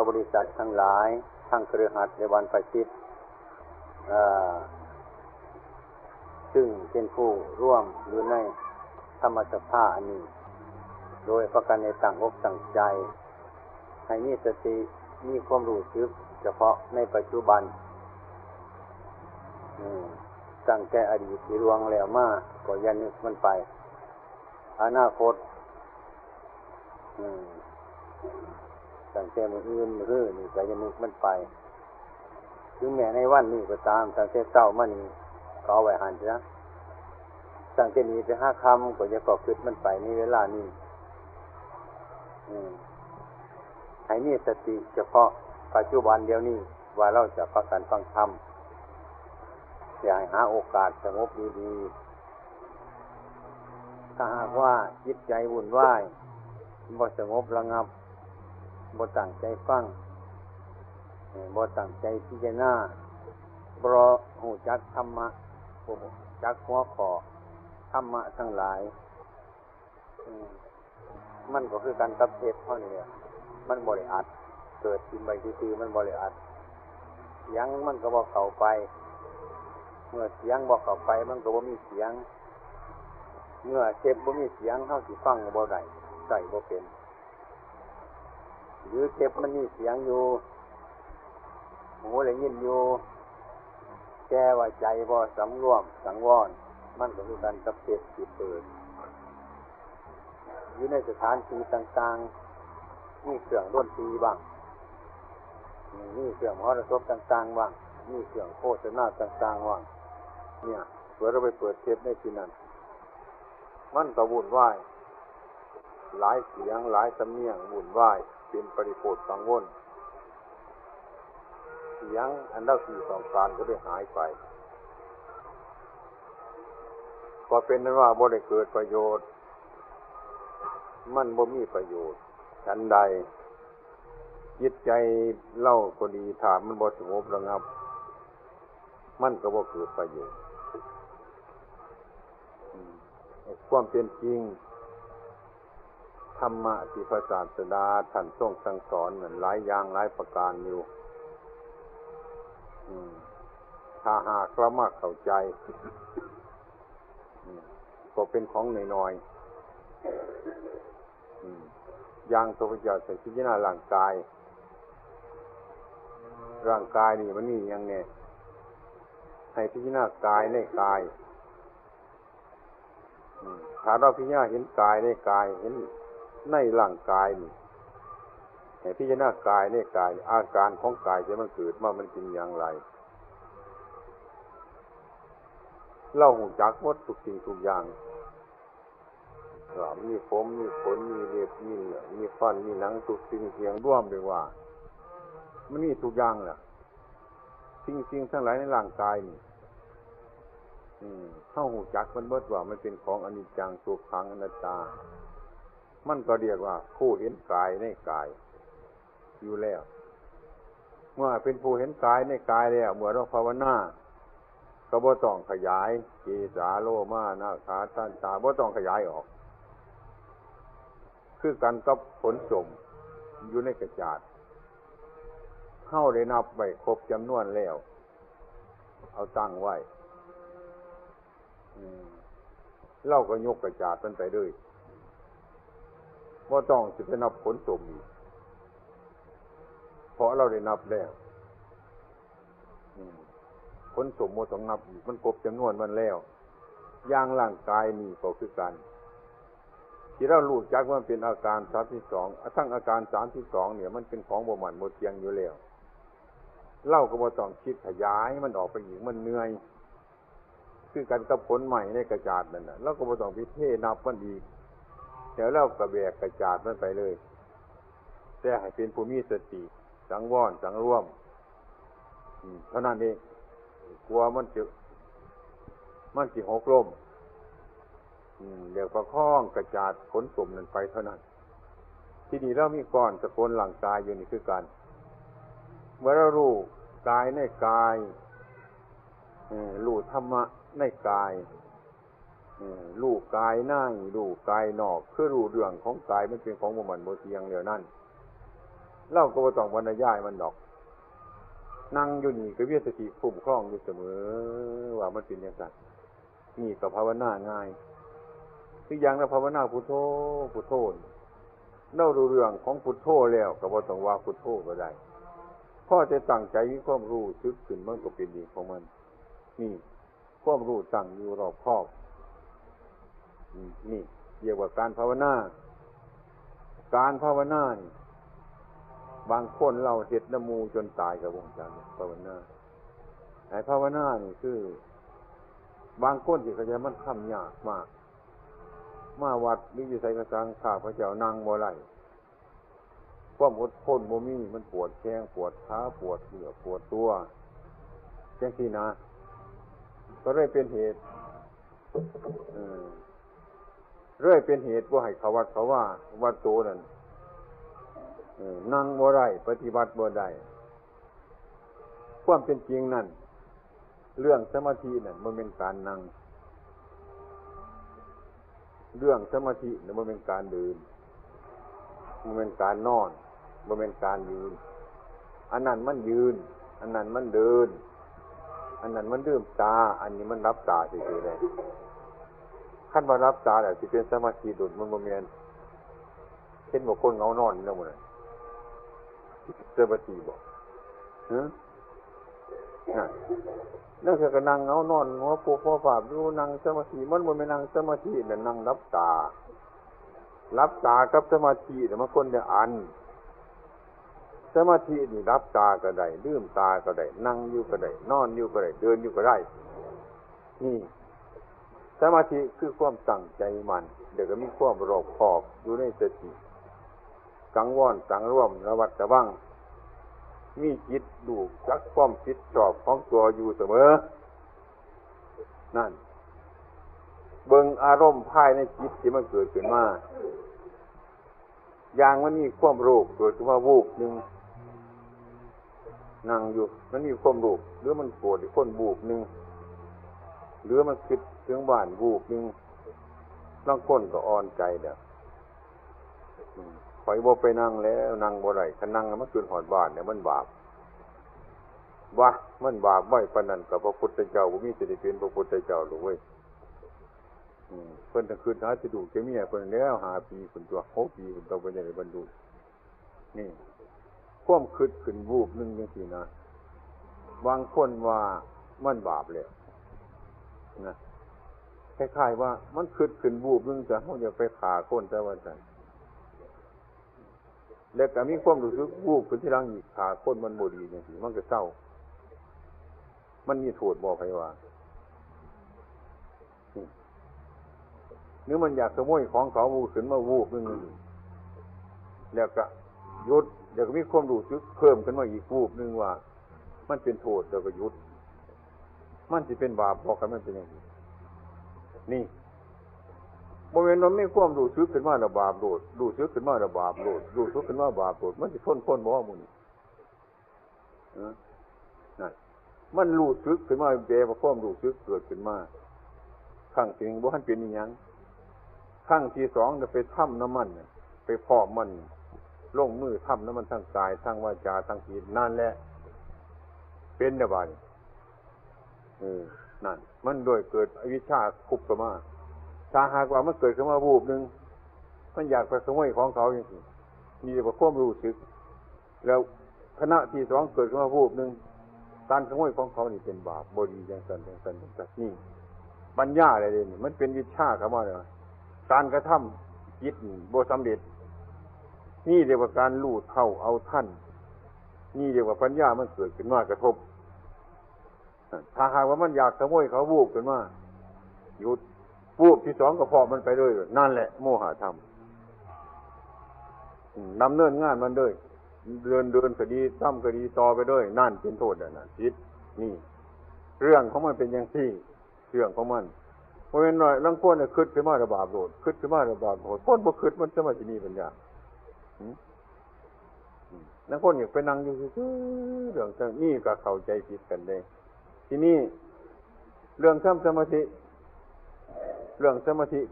บริษัททั้งหลายทั้งเครือข่ายในวันประชิตซึ่งเป็นผู้ร่วมอยู่ในธรรมสภาอันนี้โดยประการในตั้งอกตั้งใจให้มีสติมีความรู้สึกเฉพาะในปัจจุบันตั้งแต่อดีตที่ล่วงแล้วมาก็อย่านึกมันไปอนาคตตั้งแต่มื้ออื่นมื้อนี่ก็อย่านึกมันไปถึงแม้ในวันนี้ก็ตามตั้งแต่เช้ามานี้ก็เอาไว้หันซะตั้งแต่นี้ไป5ค่ำก็อย่าก็คิดมันไปในเวลานี้ให้มีสติเฉพาะปัจจุบันเดี๋ยวนี้ว่าเราจะประกันฟังธรรมอย่าให้หาโอกาสสงบดีๆถ้าหากว่าจิตใจวุ่นวายบ่สงบระงับบ่ตั้งใจฟังบ่ตั้งใจพิจารณาบ่รู้จักธรรมะบ่รู้จักหัวข้อธรรมะทั้งหลายมันก็คือการกับเทศเท่านี้มันบ่ได้อัดเกิดขึ้นไปซื่อๆมันบ่ได้อัดเสียงมันก็บ่เข้าไปเมื่อเสียงบ่เข้าไปมันก็บ่มีเสียงเมื่อเทปบ่มีเสียงเฮาสิฟังก็บ่ได้ใส่บ่เป็นหรือเทปมันมีเสียงอยู่หูได้ยินอยู่แก้ว่าใจบ่สำรวมสังวรมันก็คือการกับเทศที่เปิดอยู่ในสถานที่ต่างๆมีเครื่องดนตรีบ้างมีเครื่องมหรสพต่างๆบ้างมีเครื่องโฆษณาต่างๆบ้างเนี่ยเมื่อเราไปเปิดเทปในที่นั้นมันก็วุ่นวายหลายเสียงหลายสำเนียงวุ่นวายเป็นปริโภคกังวลเสียงอันเราที่ต้องการก็ได้หายไปก็เป็นนั้นว่าบ่ได้เกิดประโยชน์มันบ่มีประโยชน์ฉันใดจิตใจเล่าก็ดีถามมันบ่สงบระงับมันก็บ่เกิดประโยชน์ความเป็นจริงธรรมะที่พระศาสดาท่านทรงสั่งสอนนั้นหลายอย่างหลายประการอยู่ถ้าหากเรามาเข้าใจก็เป็นของน้อยๆอย่างพระพุทธเจ้าใส่พิจารณาร่างกายนี่มันนี่ยังไงให้พิจารณากายในกายถ้าเราพิจารณาเห็นกายในกายเห็นในร่างกายนี่ให้พิจารณากายในกายอาการของกายที่มันเกิดมามันเป็นอย่างไรเรารู้จักหมดทุกสิ่งทุกอย่างว่ามีผมมีขนมีเล็บมีเนื้อมีฟันมีหนังทุกสิ่งเพียงร่วมเลยว่ามันมีทุกอย่างแหละสิ่งทั้งหลายในร่างกายนี่เฮารู้จักมันหมดว่ามันเป็นของอนิจจังทุกขังอนัตตามันก็เรียกว่าผู้เห็นกายในกายอยู่แล้วเมื่อเป็นผู้เห็นกายในกายแล้วเมื่อเราภาวนาก็บ่ต้องขยายเกสาโลมานาขาทันตาบ่ต้องขยายออกคือกันกับผลสมอยู่ในกระจาดเฮาได้นับไว้ครบจำนวนแล้วเอาตั้งไว้เราก็ยกกระจาดมันไปเลยบ่ต้องสิไปนับผลสมอีกเพราะเราได้นับแล้วผลสมบ่ต้องนับอีกมันครบจำนวนมันแล้วอย่างร่างกายนี่ก็คือกันที่เรารู้จักว่าเป็นอาการ32ทั้งอาการ32เนี่ยมันเป็นของบ่หมั่นบ่เที่ยงอยู่แล้วเราก็บ่ต้องคิดขยายมันออกไปอีกมันเหนื่อยคือกันกับผลใหม่ในกระจาดนั่นน่ะเราก็บ่ต้องไปเทนับมันอีกเดี๋ยวเราก็แบกกระจาดมันไปเลยแต่ให้เป็นผู้มีสติสังวรสังรวมเท่านั้นเองกลัวมันสิหกล้มเดี๋ยวประคองกระจาดขนตุ่มนั่นไปเท่านั้นที่นี่เรามีก้อนสกุลร่างกายอยู่นี่คือกันเมื่อเรารู้กายในกายรู้ธรรมะในกายรู้กายในรู้กายนอกคือรู้เรื่องของกายมันเป็นของบ่หมั่นบ่เที่ยงเดี๋ยวนั้น เล่าก็บ่ต้องบรรยายมันดอกนั่งอยู่นี่ก็มีสติคุ้มครองอยู่เสมอว่ามันเป็นอย่างนั้นนี่ก็ภาวนาง่ายคืออย่างนั้นภาวนาพุทโธพุทโธเล่าดูเรื่องของพุทโธแล้วก็บ่ต้องว่าพุทโธก็ได้พอจะตั้งใจมีความรู้สึกขึ้นมันก็เป็นดีของมันนี่ความรู้ตั้งอยู่รอบคอบนี่เรียกว่าการภาวนาการภาวนานี่บางคนเราเฮ็ดน้ำมูจนตายกับวงการภาวนาไอ้ภาวนานี่คือบางคนที่เขาจะมันทำยากมากมาวัดหรืออยู่ไสกระสังข้าพระเจ้านั่งบ่ไหลความอดทนบ่มีมันปวดแข้งปวดขาปวดเหนือปวดตัวจังซี่นะก็เลยเป็นเหตุเรื่อยเป็นเหตุว่าให้เขาวัดเขาว่าวัดโตนั่นนั่งบ่ได้ปฏิบัติบ่ได้ความเป็นจริงนั่นเรื่องสมาธินั่นมันเป็นการนั่งเรื่องสมาธินั่นมันเป็นการเดินมันเป็นการนอนมันเป็นการยืนอันนั้นมันยืนอันนั้นมันเดินอันนั้นมันลืมตาอันนี้มันรับตาเฉยๆเลยขั้นว่ารับตาแต่ที่เป็นสมาธิดุจมันบ่แม่นเห็นว่าคนเงานอนนั่นหมดเลยสมาธิบ่นั่นคือก็นั่งเงานอนหัวปูหัวฝาบอยู่นั่งสมาธิมันบ่แม่นนั่งสมาธิน่ะนั่งรับตากับสมาธิน่ะมันคนละอันสมาธินี่รับตาก็ได้ลืมตาก็ได้นั่งอยู่ก็ได้นอนอยู่ก็ได้เดินอยู่ก็ได้นี่สมาธิคือความตั้งใจมันเดี๋ยวก็มีความรอบคอบอยู่ในสติสังวรสังรวมระวัดระวังมีจิตดูจักความคิดชอบของตัวอยู่เสมอนั่นเบิ่งอารมณ์ภายในจิตที่มันเกิดขึ้นมาอย่างมันมีความรู้เกิดขึ้นมาวูบนึงนั่งอยู่มันมีความรู้หรือมันโกรธอีกคนวูบนึงหรือมันคิดถึงบ้านวูบนึงบางคนก็อ่อนใจเด้อข่อยบ่ไปนั่งแล้วนั่งบ่ได้คันนั่งมันขึ้นฮอดบ้านเนี่ยมันบาปมันบาปไว้ปานนั้นกับพระพุทธเจ้าบ่มีสิได้เป็นพระพุทธเจ้าหรอกเว้ยเพิ่นต้องขึ้นหาสิดูแก่เมียเพิ่นแล้ว5 ปีพุ่นตัว6 ปีพุ่นต้องไปได้บรรลุนี่ความคิดขึ้นวูบนึงจังซี่นะบางคนว่ามันบาปแล้วนะคล้ายๆว่ามันคิดขึ้นวูบนึงจะเฮาอย่าไปฆ่าคนแต่ว่าซั่นแล้วก็มีความรู้สึกวูบขึ้นที่หลังอีกฆ่าคนมันบ่ดีจังซี่มันก็เศร้ามันมีโทษบ่ไผว่าหรือมันอยากขโมยของเขาวูบขึ้นมาวูบนึงแล้วก็หยุดเดี๋ยวก็มีความรู้สึกเพิ่มขึ้นมาอีกวูบนึงว่ามันเป็นโทษแล้วก็หยุดมันสิเป็นบาปบ่ครับมันเป็นอย่างนี้นี่บ่แม่นว่ามีความรู้สึกขึ้นมาแล้วบาปโลดรู้สึกขึ้นมาแล้วบาปโลดรู้สึกขึ้นมาบาปโลดมันสิพ้นบ่ว่ามื้อนี้นั่นมันรู้สึกขึ้นมาแปลว่าความรู้สึกเกิดขึ้นมาครั้งที่1บ่ทันเป็นอีหยังครั้งที่2จะไปทำน้ำมันไปพอกมันลงมือทำน้ำมันทั้งกายทั้งวาจาทั้งจิตนั่นแหละเป็นได้บ่นั่นมันโดยเกิดอวิชชาคุบเข้ามาถ้าหากว่ามันเกิดขึ้นมาวูบนึงมันอยากไปขโมยของเขาอย่างนี้มีแต่ความรู้สึกแล้วขณะที่2เกิดขึ้นมาวูบนึงการขโมยของเขานี่เป็นบาปบ่ดีจังซั่นนี่ปัญญาอะไรนี่มันเป็นวิชาเข้ามาแล้วการกระทำจิตบ่สำเร็จนี่เรียกว่าการรู้เท่าเอาทันนี่เรียกว่าปัญญามันเกิดขึ้นมากระทบถ้าหากว่ามันอยากขโมยเขาวูบขึ้นมาหยุดวูบที่2ก็พอมันไปด้วยนั่นแหละโมหะธรรมดำเนินงานมันด้วยเดินคดีซ้ำคดีต่อไปด้วยนั่นเป็นโทษน่ะจิตนี่เรื่องของมันเป็นอย่างที่เรื่องของมันเพราะฉะนั้นลังคนเนี่ยคิดขึ้นมาระบาปโลดคิดขึ้นมาระบาปโลดคนบ่คิดมันจะมาที่นี่ปัญญาลังคนอยากไปนั่งอยู่ซื่อเรื่องจังนี้ก็เข้าใจผิดกันเลยทีนี้เรื่องทำสมาธิ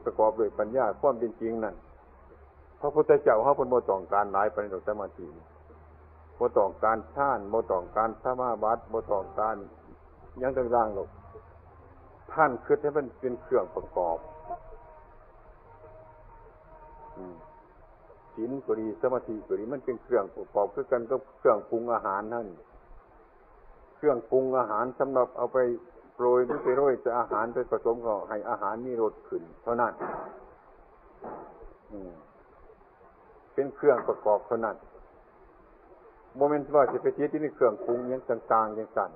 ประกอบด้วยปัญญาความเป็นจริงนั่นพระพุทธเจ้าเฮาเพิ่นบ่ต้องการหลายปานใดสมาธิ บ่ต้องการฌานบ่ต้องการสมาบัติบ่ต้องการหยังต่างๆหรอกท่านคิดให้มันเป็นเครื่องประกอบศีลก็ดีสมาธิก็ดีมันเป็นเครื่องประกอบคือกันกับเครื่องปรุงอาหารนั่นเครื่องปรุงอาหารสำหรับเอาไปโปรยหรือไปโรยจะอาหารไปผสมก็ให้อาหารมีรสขึ้นเท่านั้นเป็นเครื่องประกอบเท่านั้นโมเมนต์ว่าจะไปที่นี่เครื่องปรุงอย่างต่างๆอย่างสั่น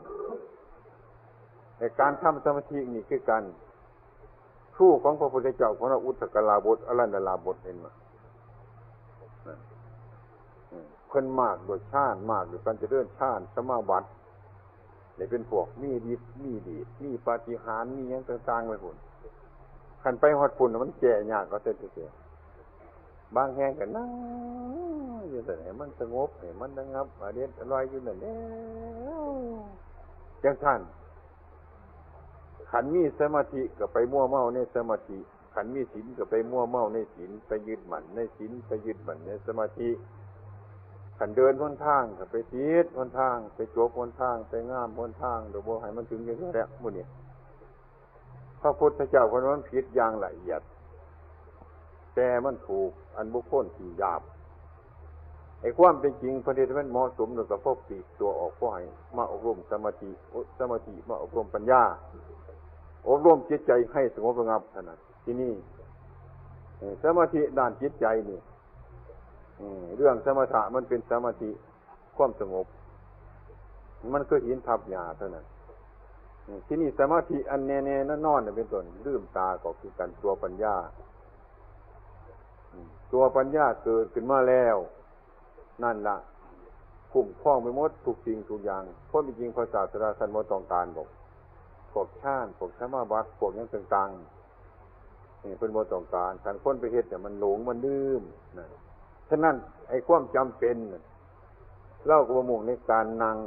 ในการทำสมาธินี่คือกันครูของพระพุทธเจ้าของเราอุตตกลาบทอรันดลาบทเห็นมั้ยเพิ่นมากโดยฌานมากโดยการเจริญฌานสมาบัติได้เป็นพวกมีฤทธิ์มีเดชมีปาฏิหาริย์มีหยังต่างๆไว้พุ่นคันไปฮอดพุ่นมันแก่ยากก็เสียบางแห่งก็นั่งอยู่แต่ให้มันสงบให้มันระงับอเด็ดอร่อยอยู่นั่นแหละจังซั่นขันมีสมาธิก็ไปมั่วเมาในสมาธิขันมีศีลก็ไปมั่วเมาในศีลไปยึดมั่นในศีลไปยึดมั่นในสมาธิขันเดินหนทางก็ไปติดหนทางไปจบหนทางไปงามหนทางเดี๋ยวบ่ให้มันถึงอย่างนี้แหละมื้อนี้พระพุทธเจ้าคนนั้นผิดอย่างละเอียดแต่มันถูกอันบุคคลที่หยาบไอ้ความเป็นจริงประเด็นมันเหมาะสมกับพวกปีกตัวออกพวกให้มาอบรมสมาธิมาอบรมปัญญาอบรมจิตใจให้สงบระงับเท่านั้นที่นี่สมาธิด้านจิตใจนี่เรื่องสมถะมันเป็นสมาธิความสงบมันก็หินทับหญ้าเท่านั้นที่นี่สมาธิอันแน่ๆนอนๆเป็นต้นลืมตาก็คือการตัวปัญญาตัวปัญญาเกิดขึ้นมาแล้วนั่นล่ะคุ้มครองไปหมดทุกสิ่งทุกอย่างเพราะจริงๆพระศาสดาท่านบ่ต้องการบอกพวกฌานพวกสมาบัติพวกอย่างต่างๆนี่เพิ่นบ่ต้องการคันคนไปเฮ็ดเนี่ยมันหลงมันลืมนั่นฉะนั้นไอ้ความจำเป็นเราก็บ่มุ่งในการนั่ง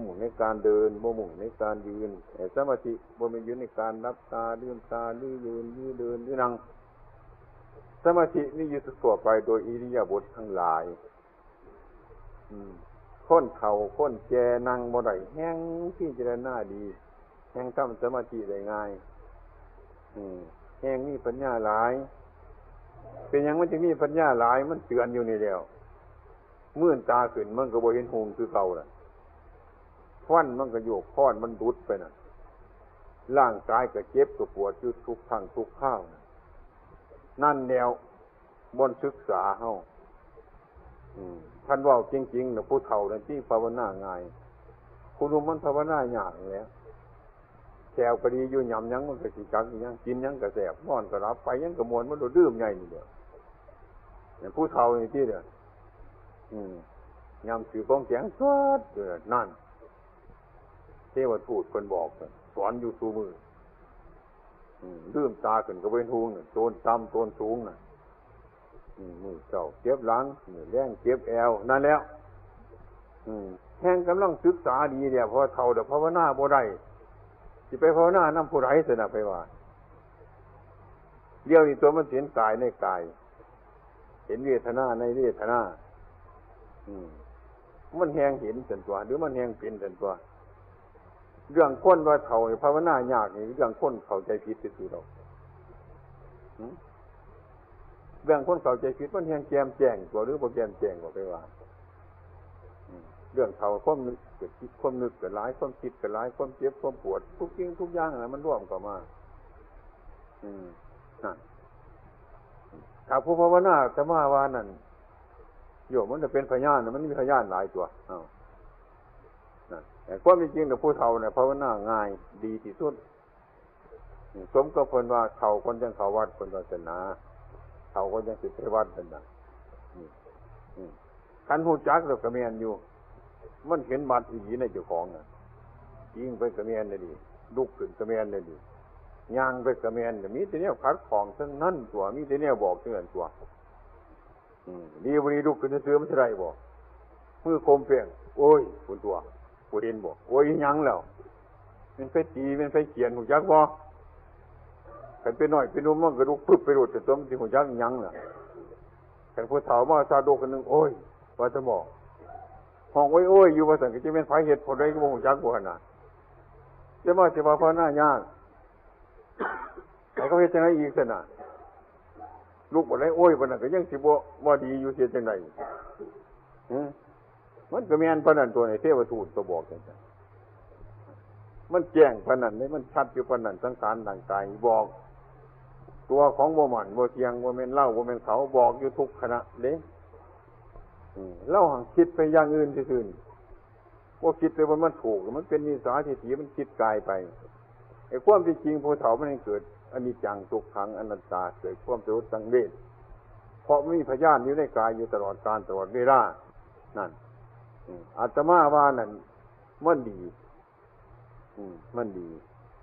มุ่งในการเดินบ่มุ่งในการยืนสมาธิบ่แม่นอยู่ในการรับตาลืมตาหรือยืนหรือเดินหรือนั่งสมาธินี่อยู่ทั่วไปโดยอิริยาบถทั้งหลายคนเฒ่าคนแก่นั่งบ่ได้แฮงพิจารณาดีแฮงทำสมาธิได้ง่ายแฮงมีปัญญาหลายเป็นหยังมันจึงมีปัญญาหลายมันเตือนอยู่นี่แล้วมื่นตาขึ้นมันก็บ่เห็นหงคือเก่าล่ะฟันมันก็โยกค้อนมันดุดไปน่ะร่างกายก็เจ็บก็ปวดอยู่ทุกครั้งทุกคราวนั่นแนวบ่ศึกษาเฮาท่านว่าจริงๆนะผู้เฒ่านั่นที่ภาวนาง่ายผู้หนุ่มมันภาวนายากแล้วแถวก็ดีอยู่หย่ำยังมันก็สิจักยังกินยังก็แซ่บนอนก็หลับไปยังก็ม่วนมันโดดดื่มใหญ่นี่เด้ออย่างผู้เฒ่านี่ที่เด้อยำสิกองแข็งสดเด้อนั่นเทวทูตเพิ่นบอกสอนอยู่ซุมื้อลืมตาขึ้นก็เป็นหูน่ะโตนต่ำโตนสูงน่ะมือเจ้าเจ็บหลังมือแรงเจ็บแอวนั่นแล้วแห่งกำลังศึกษาดีเนี่ยเพราะเฒ่าเดี๋ยวภาวนาบ่ได้สิไปภาวนานำผู้ใดสินะไปว่าเดี๋ยวนี้ตัวมันเห็นกายในกายเห็นเวทนาในเวทนามันแห่งเห็นสันตัวหรือมันแห่งเป็นสันตัวเรื่องคนว่าเฒ่าภาวนายากนี่เรื่องคนเข้าใจผิดซื่อๆดอกเรื่องคนเข้าใจผิดมันแห่งแจ่มแจ้งกว่าหรือบ่แจ่มแจ้งกว่าไปว่าเรื่องเฒ่าความนึกเกิดคิดความนึกเกิดหลายความคิดเกิดหลายความเจ็บความปวดทุกสิ่งทุกอย่างน่ะมันร่วมเข้ามานั่นถ้าผู้ภาวนาจะมาว่านั่นโยมมันจะเป็นพยานมันมีพยานหลายตัวนั่นแต่ความจริงๆแต่ผู้เฒ่าเนี่ยภาวนาง่ายดีที่สุดสมกับเพิ่นว่าเฒ่าคนจังเข้าวัดเพิ่นศาสนาเฒ่าคนจังสิไปวัดนั่นน่ะคันฮู้จักแล้วก็แม่นอยู่มันเห็นบัตรอีหลีในเจ้าของน่ะยิงไปก็แม่นได้ดีลุกขึ้นก็แม่นได้ดีย่างไปก็แม่นมีแต่แนวขัดของทั้งนั้นตัวมีแต่แนวบอกเตือนตัวดีบ่ดีลุกขึ้นซื่อๆมันสิได้บ่มือคมเปียงโอ้ยคุณตัวบ่เห็นบ่โอ้ยหยังแล้วมันไปตีมันไปเขียนฮู้จักบ่คันไปน้อยไปนุ่มมันก็ลุกปึ๊บไปโดดแต่ตัวมันสิฮู้จักหยังล่ะคันผู้เฒ่ามาซาโดกันนึงโอ้ยว่าจะบอก ห้องโอ้ยอยู่ว่าสันก็จะเป็นไฟเห็ดผลได้ก็บ่งจักบ่ขนาดจะมาสิว่าพระหน้ายากแต่เขาเฮ็ดจังไดอีกซั่นน่ะลูกบ่ได้โอ้ยบ่นั่นก็ยังสิบ่ดีอยู่เสียจังได๋มันก็แม่นปานนั้นตัวนี้เทวทูตก็บอกจังซั่นมันแจ้งปานนั้นเลยมันชัดอยู่ปานนั้นสังขารร่างกายบอกตัวของบ่หมั่นบ่เที่ยงบ่แม่นเราบ่แม่นเขาบอกอยู่ทุกขณะเด้เราหังคิดไปอย่างอื่นซื่อๆว่าคิดไปว่ามันถูกมันเป็นนิสัยทิฏฐิมันคิดกายไปไอ้ความที่จริงผู้เฒ่ามันให้เกิดอนิจจังทุกขังอนัตตาเกิดความสลดสังเวชเพราะมีพยานอยู่ในกายอยู่ตลอดกาลตลอดเวลานั่นอาตมาว่านั่นมันดีมันดี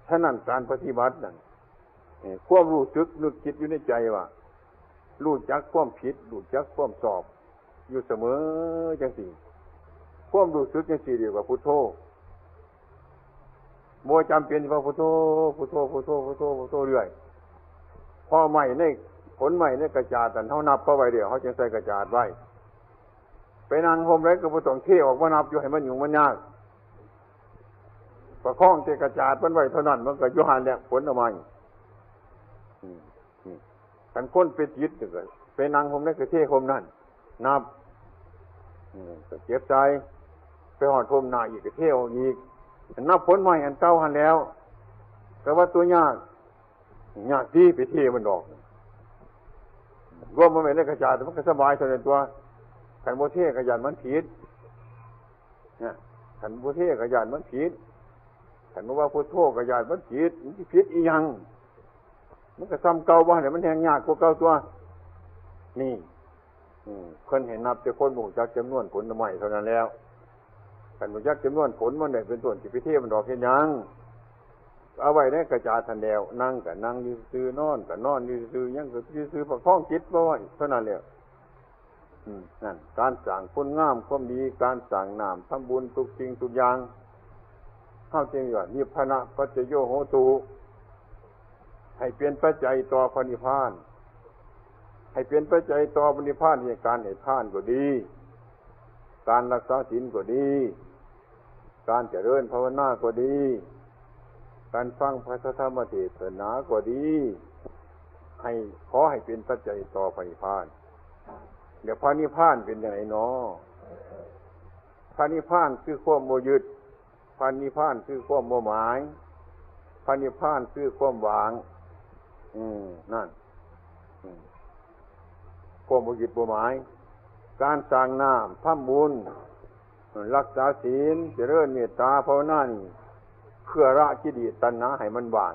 ฉะนั้นการปฏิบัตินั่นความรู้สึกนึกคิดอยู่ในใจว่ารู้จักความผิดรู้จักความชอบอยู่เสมอจังสี่ความรู้สึกจังสี่เดียวกับพุทโธโมจำเป็นว่าพุทโธพุทโธพุทโธพุทโธพุทโธเรื่อยพอใหม่ในผลใหม่ในกระจาดแต่เขานับเข้าไปเดียวเขาจึงใส่กระจาดไว้ไปนั่งโฮมไรก็บ่ต้องเที่ยวออกมานับอยู่ให้มันอยู่มันยากประคองเจกระจาดมันไว้เท่านั้นมันก็ยุหันเนี่ยผลออกมากันคนไปจิตเลยไปนั่งโฮมไรก็เที่ยวโฮมนั่นนับก็เจ็บใจไปหอดโฮมหน้าอีกก็เที่ยวอีกนับผลใหม่อันเก่าหันแล้วแต่ว่าตัวยากที่ไปเที่ยวมันดอกรวมมันไม่ได้กระจาดมันก็สบายเท่านั้นตัวขันโบเทขยันมันผิดเนี่ยขันโบเทขยันมันผิดขันว่าพุทโธขยันมันผิดมันผิดอีหยังมันก็ซ้ำเก่าบ้านเนี่ยมันแหงยากกว่าเก่าตัวนี่คนเห็นนับจะคนหมู่จักจำนวนผลใหม่เท่านั้นแล้วขันหมู่จักจำนวนผลมันเนี่ยเป็นส่วนที่พิเทมันดอกเห็นยังเอาไว้ในกระจาดทันเดียวนั่งกับนั่งยืนซื้อนอนกับนอนยืนซื้อยังกับยืนซื้อประคองจิตบ่อยเท่านั้นแล้วนั่นการสั่งคุณงามความดีการสั่งนามทำบุญทุกสิ่งทุกอย่างเข้าจริงว่านิพพานะปัจจโยโหตุให้เป็นปัจจัยต่อพระนิพพานให้เป็นปัจจัยต่อพระนิพพานในการให้ทานก็ดีการรักษาศีลก็ดีการเจริญภาวนาก็ดีการฟังพระธรรมเทศนาก็ดีให้ขอให้เป็นปัจจัยต่อพระนิพพานเดี๋ยวพระนิพพานเป็นยังไงเนาะพระนิพพานคือความโมยึดพระนิพพานคือความโมหมายพระนิพพานคือความวางนั่นความโมยึดโมหมายการสร้างน้ำทำบุญรักษาศีลเจริญเมตตาภาวนานี่เพื่อละกิเลสตัณหาให้มันวาง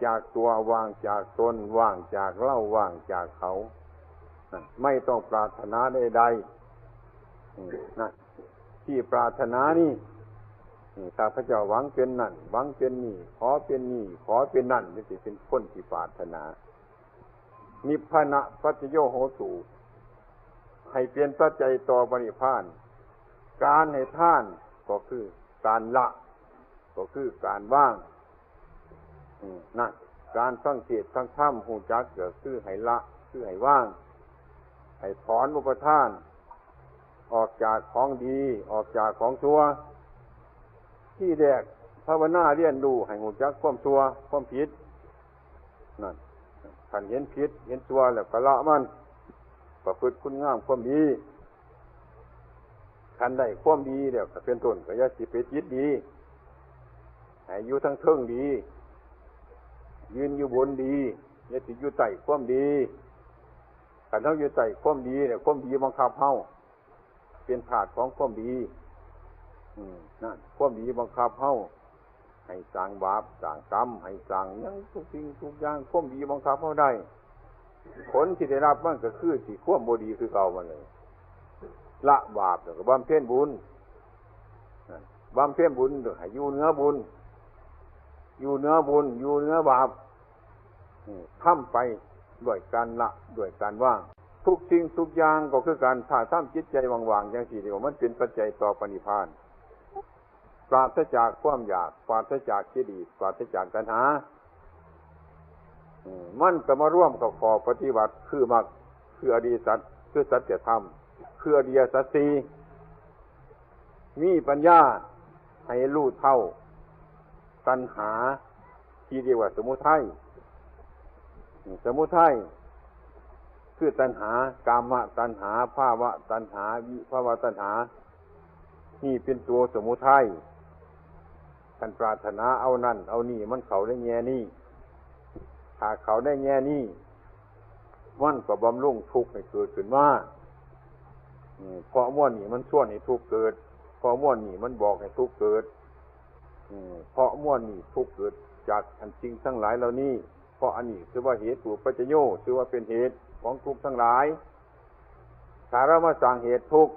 จากตัววางจากตนวางจากเราวางจากเขาไม่ต้องปรารถนาใดๆนะที่ปรารถนานี่ข้าพเจ้าหวังเป็นนั่นหวังเป็นนี่ขอเป็นนี่ขอเป็นนั่นนี่สิเป็นคนที่ปรารถนานิพพานะปัจจโยโหตุให้เป็นปัจจัยต่อพระนิพพานการให้ทานก็คือการละก็คือการว่างนั่นการฟังเทศน์ฟังธรรมหูจักก็คือให้ละคือให้ว่างให้ถอนอุปทานออกจากของดีออกจากของชั่วที่แรกภาวนาเรียนรู้ให้หูจักความชั่วความผิดนั่นท่านเห็นผิดเห็นชั่วแล้วก็ละมันประพฤติคุณงามความดีคันได้ความดีเดี๋ยวก็เป็นต้นก็อย่าสิไปจิตดีให้อยู่ทั้งเทิงดียืนอยู่บนดีอย่าสิอยู่ใต้ความดีคันเฮาอยู่ใต้ความดีเนี่ยความดีบังคับเฮาเป็นธาตุของความดีนั่นความดีบังคับเฮาให้สร้างบาปสร้างกรรมให้สร้างหยังทุกสิ่งทุกอย่างความดีบังคับเฮาได้ผลที่ได้รับมันก็คือสิความบ่ดีคือเก่ามันเลยละบาปแล้วก็บำเพ็ญบุญบำเพ็ญบุญให้อยู่เหนือบุญอยู่เหนือบุญอยู่เหนือบาปทำไปด้วยการละด้วยการว่างทุกสิ่งทุกอย่างก็คือการถ้าทำจิตใจว่างๆอย่างที่เดียวมันเป็นปัจจัยต่อพระนิพพานปราศจากความอยากปราศจากกิเลสปราศจากตัณหามันก็มาร่วมกับข้อปฏิบัติคือมรรคคืออริยสัจ คือสัจธรรมคืออริยสัจสี่มีปัญญาให้รู้เท่าตัณหาที่เรียกว่าสมุทัยสมุทัยคือตัณหากามตัณหาภาวะตัณหาวิภาวะตัณหานี่เป็นตัวสมุทัยท่านปรารถนาเอานั่นเอานี่มันเขาได้แง่นี่ถ้าเขาได้แง่นี่มันก็บำรุงทุกข์ให้เกิดขึ้นมาเพราะม่วนนี่มันชวนให้ทุกข์เกิดเพราะม่วนนี่มันบอกให้ทุกข์เกิดเพราะม่วนนี่ทุกข์เกิดจากอันจริงทั้งหลายเหล่านี้เพราะอันนี้คือว่าเหตุถูกปัจจโยคือว่าเป็นเหตุของทุกข์ทั้งหลายถ้าเรามาสร้างเหตุทุกข์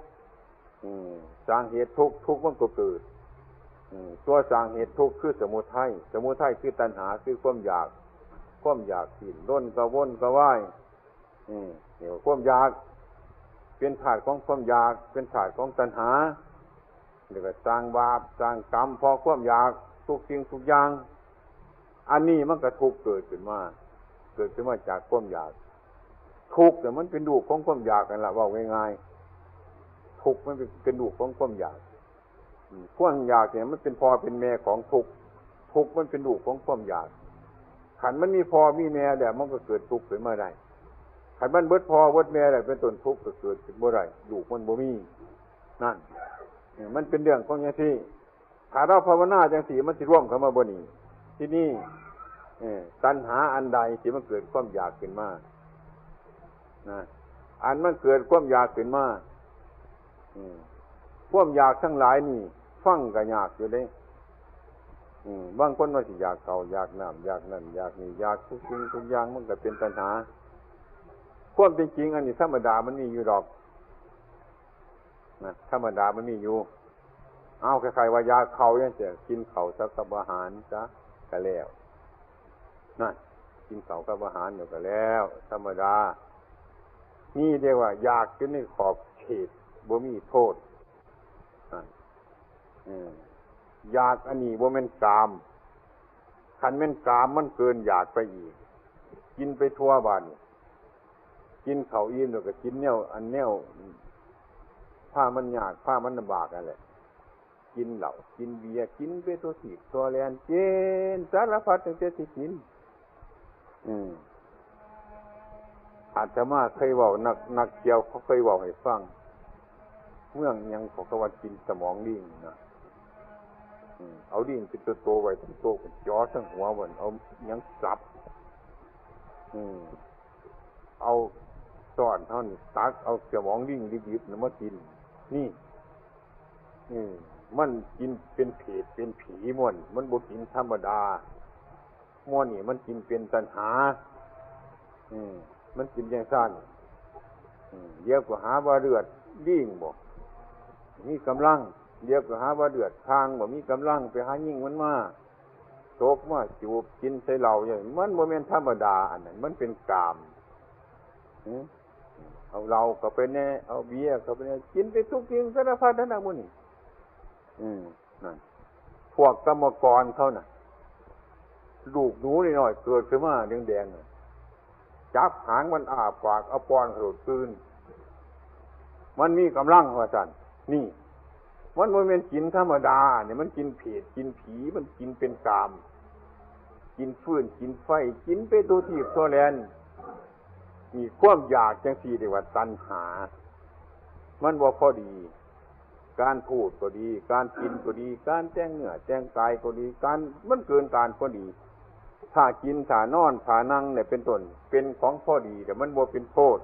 สร้างเหตุทุกข์ทุกข์มันก็เกิดตัวสร้างเหตุทุกข์คือสมุทัยสมุทัยคือตัณหาคือความอยากสิ้นล้นกระวนกระวายเนี่ยความอยากเป็นธาตุของความอยากเป็นธาตุของตัณหาเรียกว่าสร้างบาปสร้างกรรมเพราะความอยากทุกสิ่งทุกอย่างอันนี้มันก็ทุกข์เกิดขึ้นมาจากความอยากทุกข์แต่มันเป็นดูกของความอยากกันละว่าง่ายๆทุกข์มันเป็นดูกของความอยากความอยากเนี่ยมันเป็นพ่อเป็นแม่ของทุกข์มันเป็นดูกของความอยากขันมันมีพ่อมีแม่แต่มันก็เกิดทุกข์ขึ้นมาได้ขันมันเบิดพ่อเบิดแม่แต่เป็นต้นทุกข์ก็เกิดขึ้นเมื่อไรดูกมันบ่มีนั่นมันเป็นเรื่องของอย่างที่ถ้าเราภาวนาจังสีมันสิร่วมเข้ามาบ่นี้ที่นี่ตัณหาอันใดที่มันเกิดความอยากขึ้นมานะอันมันเกิดความอยากขึ้นมาความอยากทั้งหลายนี่ฟังก็ยากอยู่เลยบางคนว่าสิอยากเก่าอยากน้ำอยากนั่นอยากนี่อยากทุกสิ่งทุกอย่างมันก็เป็นตัณหาความเป็นจริงอันนี้ธรรมดามันมีอยู่ดอกนะธรรมดามันมีอยู่เอาใครๆว่าอยากเข่าอย่างเสียกินเข่าสักกับอาหารซะก็แล้วนั่นกินเข่ากับอาหารเดี๋ยวก็แล้วธรรมดานี่เรียกว่าอยากจนในขอบเขตบ่มีโทษอยากอันนี้บ่แม่นกามคันแม่นกามมันเกินอยากไปอีกกินไปทั่วบ้านกินข้าวอิ่มแล้วก็กินแนวอันแนวผ้ามันยากผ้ามันลำบากนั่นแหละกินเหล้ากินเบียร์กินไปตัวสีตัวแลนเจนสารพัดตั้งแต่ที่กินอาจจะมาเคยเว้านักเกี่ยวเขาเคยเว้าให้ฟังเมื่องยังขอกว่ากินสมองดิ่งนะเอาดิ่งเป็นตัวโตไว้ตัวโตเป็นจ่อทั้งหัวมันเอายังสับเอาซ่อนเท่านี้ตักเอาสมองดิ่งดิบๆมากินนี่มันกินเป็นเพศเป็นผีมันบ่กินธรรมดาม่วนนี่มันกินเป็นตัณหามันกินอย่างสั้นเดี๋ยวก็หาว่าเลือดดิ่งบ่มีกำลังเดี๋ยวก็หาว่าเดือดทางบ่มีกำลังไปหายิ่งมันมาโตกมาจูบกินใส่เหล้าอย่างมันบ่แม่นธรรมดาอันนั้นมันเป็นกามเอาเหล้าก็ไปแน่เอาเบียร์ก็ไปแน่กินไปทุกสิ่งสารพัดนั่นน่ะมื้อนี้นั่นพวกกรรมกรเขาน่ะลูกหนูนิดหน่อยเกิดขึ้นมาแดงๆจับหางมันอ้าปากเอาป้อนกระโดดคืนมันมีกำลังว่าซั่นนี่มันบ่แม่นกินธรรมดาเนี่ยมันกินเผ็ดกินผีมันกินเป็นกามกินฟืนกินไฟกินไปตัวทีบตัวแลนมีความอยากจังซี่เรียกว่าตัณหามันบ่พอดีการพูดก็ดีการกินก็ดีการแต่งเนื้อแต่งกายก็ดีการมันเกินการพอดีถ้ากินถ้านอนถ้านั่งเนี่ยเป็นต้นเป็นของพอดีแต่มันบ่เป็นโทษ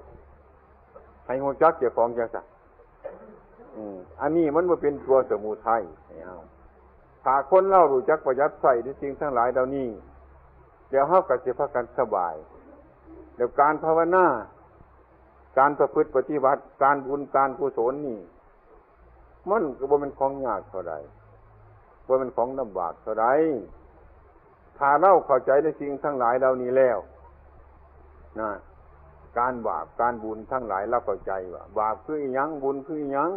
ให้ฮู้จักเจ้าของจังซั่นอันนี้มันบ่เป็นตัวสมุทัยถ้าคนเรารู้จักประหยัดใช้ในสิ่งทั้งหลายเหล่านี้เดี๋ยวเฮาก็สิพากันสบายเดี๋ยวการภาวนาการประพฤติปฏิบัติการบุญการกุศลนี่มันก็บ่เป็นของยากเท่าใดบ่เป็นของลำบากเท่าใดถ้าเราเข้าใจในสิ่งทั้งหลายเหล่านี้แล้วนะการบาปการบุญทั้งหลายเราเข้าใจว่าบาปคืออีหยังบุญคืออีหยัง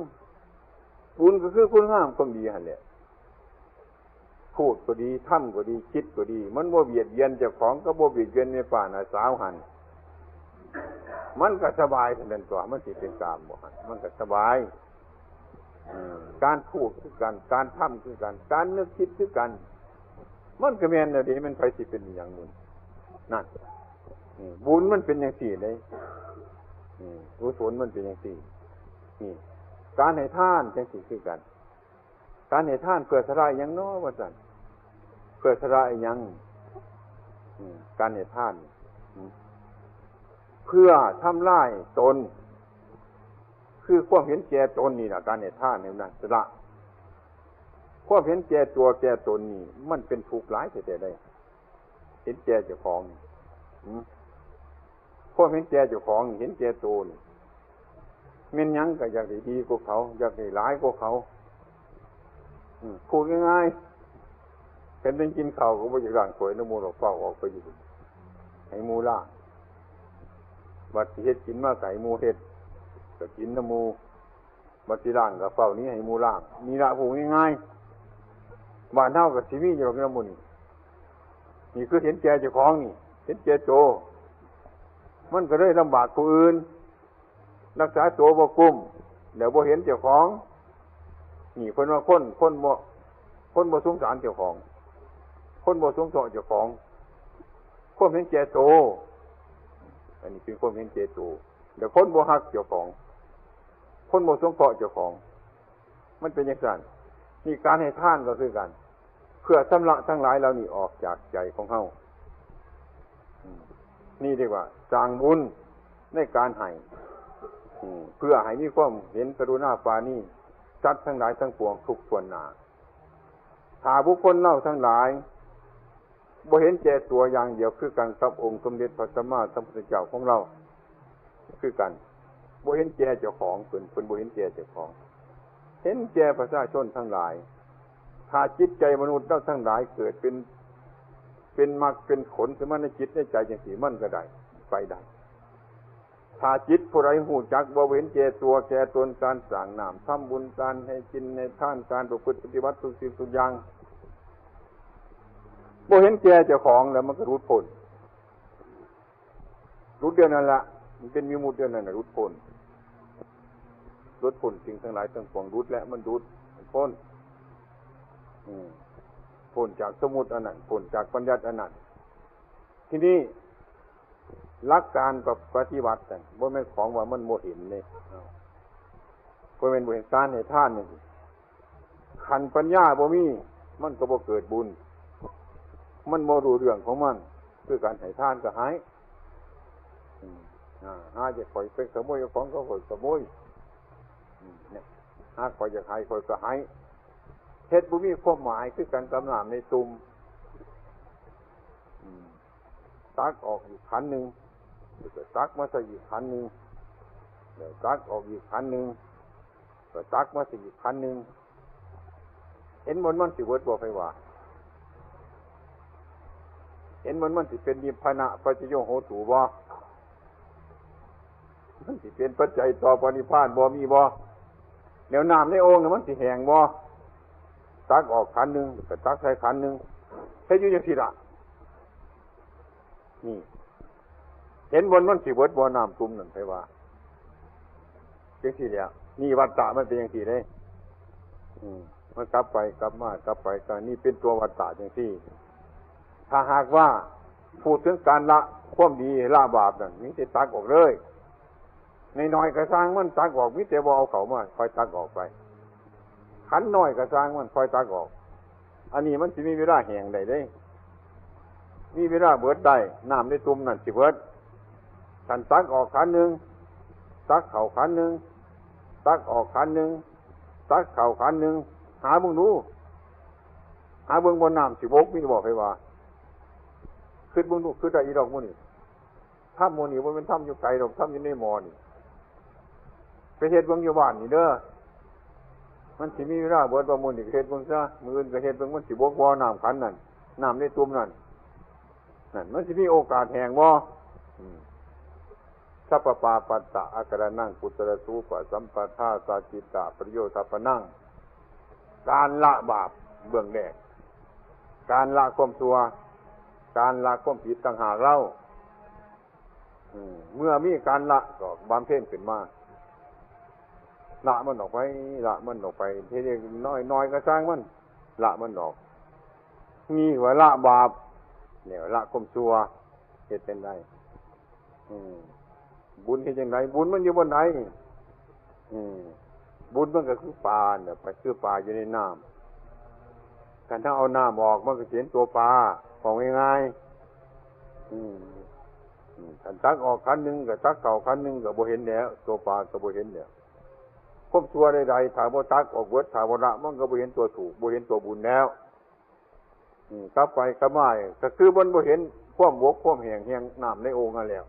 บุญก็คือคุณงามความดีหั่นแหละพูดก็ดีทำก็ดีคิดก็ดีมันบ่เบียดเบียนเจ้าของก็บ่เบียดเบียนในป่าน่ะสาวหั่น มันก็สบายเท่านั้นตัวมันสิเป็นกามบ่มันก็สบายการพูดคือกันการทำคือกันการนึกคิดคือกันมันก็แม่นแล้วดิมันไปสิเป็นอย่างนึงนั่นบุญมันเป็นอย่างสี่เลยกุศลมันเป็นอย่างสี่นี่การให้ทานจังสี่คือกันการให้ทานเพื่อสละอย่างน้อยว่าซั่นเพื่อสละอย่างการให้ทานเพื่อทำลายตนคือความเห็นแก่ตนนี่ล่ะการให้ทานนี่นั่นสละความเห็นแก่ตัวแก่ตนนี่มันเป็นทุกข์หลายแต่ใดเห็นแก่เจ้าของความเห็นแก่เจ้าของเห็นแก่ตัวนี่แม่นหยังก็อยากได้ดีกว่าเขาอยากได้หลายกว่าเขาพูดง่ายๆเป็นเป็นกินข้าวก็บ่อยากล้างถ้วยน้ำมูกออกเฝ้าออกไปอยู่ให้หมู่ล้างบัดสิเฮ็ดกินมาไก่หมู่เฮ็ดก็กินน้ำมูบัดสิล้างก็เฝ้านี้ให้หมู่ล้างนี่ล่ะพูดง่ายๆบ้านเฮาก็สิมีอยู่น้ำมูนี่นี่คือเห็นแก่เจ้าของนี่เห็นแก่โตมันก็เลยลำบากผู้อื่นรักษาตัวบ่กุ้มเดี๋ยวบ่เห็นเจ้าของนี่เพิ่นว่าคนบ่สงสารเจ้าของคนบ่สงสารเจ้าของคนเห็นแก่โตอันนี้เป็นคนเห็นแก่โตเดี๋ยวคนบ่ฮักเจ้าของคนบ่สงเคราะห์เจ้าของมันเป็นอย่างนั้นนี่การให้ทานก็คือกันเพื่อชำระทั้งหลายเหล่านี้ออกจากใจของเฮานี่เรียกว่าสร้างบุญในการให้เพื่อให้มีความเห็นกรุณาปราณีสัตว์ทั้งหลายทั้งปวงทุกส่วนหน้าถ้าบุคคลเล่าทั้งหลายบ่เห็นแก่ตัวอย่างเดียวคือกันกับองค์สมเด็จพระสัมมาสัมพุทธเจ้าของเราคือกันบ่เห็นแก่เจ้าของเพิ่นบ่เห็นแก่เจ้าของเห็นแก่ประชาชนทั้งหลายถ้าจิตใจมนุษย์เราทั้งหลายเกิดเป็นมรรคเป็นผลขึ้นมาในจิตในใจจังซี่มันก็ได้ไปได้ถ้าจิตผู้ใดฮู้จักบ่เห็นแก่ตัวแก่ตนการสร้างน้ำทำบุญการให้กินให้ทานการประพฤติปฏิบัติทุกสิ่งทุกอย่างบ่เห็นแก่เจ้าของแล้วมันก็รุดพ้นรุดเดียวนั่นล่ะมันเป็นวิมุตติเดียวนั่นน่ะรุดพ้นสิ่งทั้งหลายทั้งปวงรุดแล้วมันรุดพ้นพ้นจากสมุติอันนั้นพ้นจากปัญญาอันนั้นทีนี้หลักการปฏิบัติกันบ่แม่นของว่ามันบ่เห็นนี่บ่แม่นบ่เห็นการให้ทานนี่ขันปัญญาบ่มีมันก็บ่เกิดบุญมันบ่รู้เรื่องของมันคือการให้ทานก็หายหาจะปล่อยไปขโมยของเขาก็ขโมยเนี่ยหาปล่อยจะให้คนก็หายเฮ็ดบ่มีความหมายคือการกำน้ำในตุ่มตักออกอีกขันนึงก็ตักมาใส่อีกขันนึงเดี๋ยวตักออกอีกขันนึงก็ตักมาใส่อีกขันนึงเห็นมันสิเวิร์ดบ่ไฟว่าเห็นมันสิเป็นนิพพานะปัจจโยโหตุบ่มันสิเป็นปัจจัยต่อปณิพพานบ่มีบ่เดี๋ยวน้ำในโอ่งมันสิแห้งบ่ตักออกขันนึงก็ตักใส่ขันนึงเฮ็ดอยู่จังซี่ล่ะนี่เห็นมันสิเวิร์ดบ่น้ำตุ่มนั่นไฟว่าจังซี่แหละนี่วัฏฏะมันเป็นจังซี่เด้มันกลับไปกลับมากลับไปก็นี่เป็นตัววัฏฏะจังซี่ถ้าหากว่าพูดถึงการละความดีละบาปนั่นมีแต่ตักออกเลยน้อยๆก็สร้างมันตักออกมีแต่บ่เอาเข้ามาค่อยตักออกไปขันน้อยก็สร้างมันค่อยตักออกอันนี้มันสิมีเวลาแห้งได้เด้มีเวลาเบิดได้น้ำในตุ่มนั่นสิเบิดขันตักออกขันนึงตักเข้าขันนึงตักออกขันนึงตักเข้าขันนึงหาเบิ่งดูหาเบิ่งบนน้ำสิบกมีบอกให้ว่าขึ้นเบิ่งดูขึ้นได้อีดอกมื้อนี้ถ้ำมื้อนี้บ่แม่นถ้ำอยู่ไกลดอกถ้ำอยู่ในหม้อนี่ไปเฮ็ดเบิ่งอยู่บ้านนี่เด้อมันสิมีเวลาเบิดบ่มื้อนี้เฮ็ดเบิ่งซะมื้ออื่นก็เฮ็ดเบิ่งมันสิบกบ่น้ำขันนั่นน้ำในตุ่มนั่นมันสิมีโอกาสแห้งบ่สัพพปาปัตตะอาการนังกุตระสูปะสัมปทาสาจิตตะประโยชน์ปนังการละบาปเบื้องแรกการละความชั่วการละความผิดต่างหากเล่า เมื่อมีการละก็บำเพ็ญขึ้นมาละมันออกไปละมันออกไปทีเดียวน้อยก็สร้างมันละมันออกมีว่าละบาปเนี่ยละความชั่วเฮ็ดเป็นไรบุญเฮ็ดจังไดบุญมันอยู่บนไหนบุญมันก็คือปลาเนี่ยไปคือปลาอยู่ในน้ำการถ้าเอาน้ำออกมันก็เห็นตัวปลาของง่ายๆตักออกคันหนึ่งกับตักเก่าคันหนึ่งกับโบเห็นแล้วตัวปลากับโบเห็นแล้วควบตัวใดๆถ้าโบตักออกเวิร์ดถ้าโบละมันก็โบเห็นตัวถูกโบเห็นตัวบุญแล้วกลับไปกลับมาก็คือบนโบเห็นควบวกควบแห่งน้ำในโอ่งนั่นแล้ว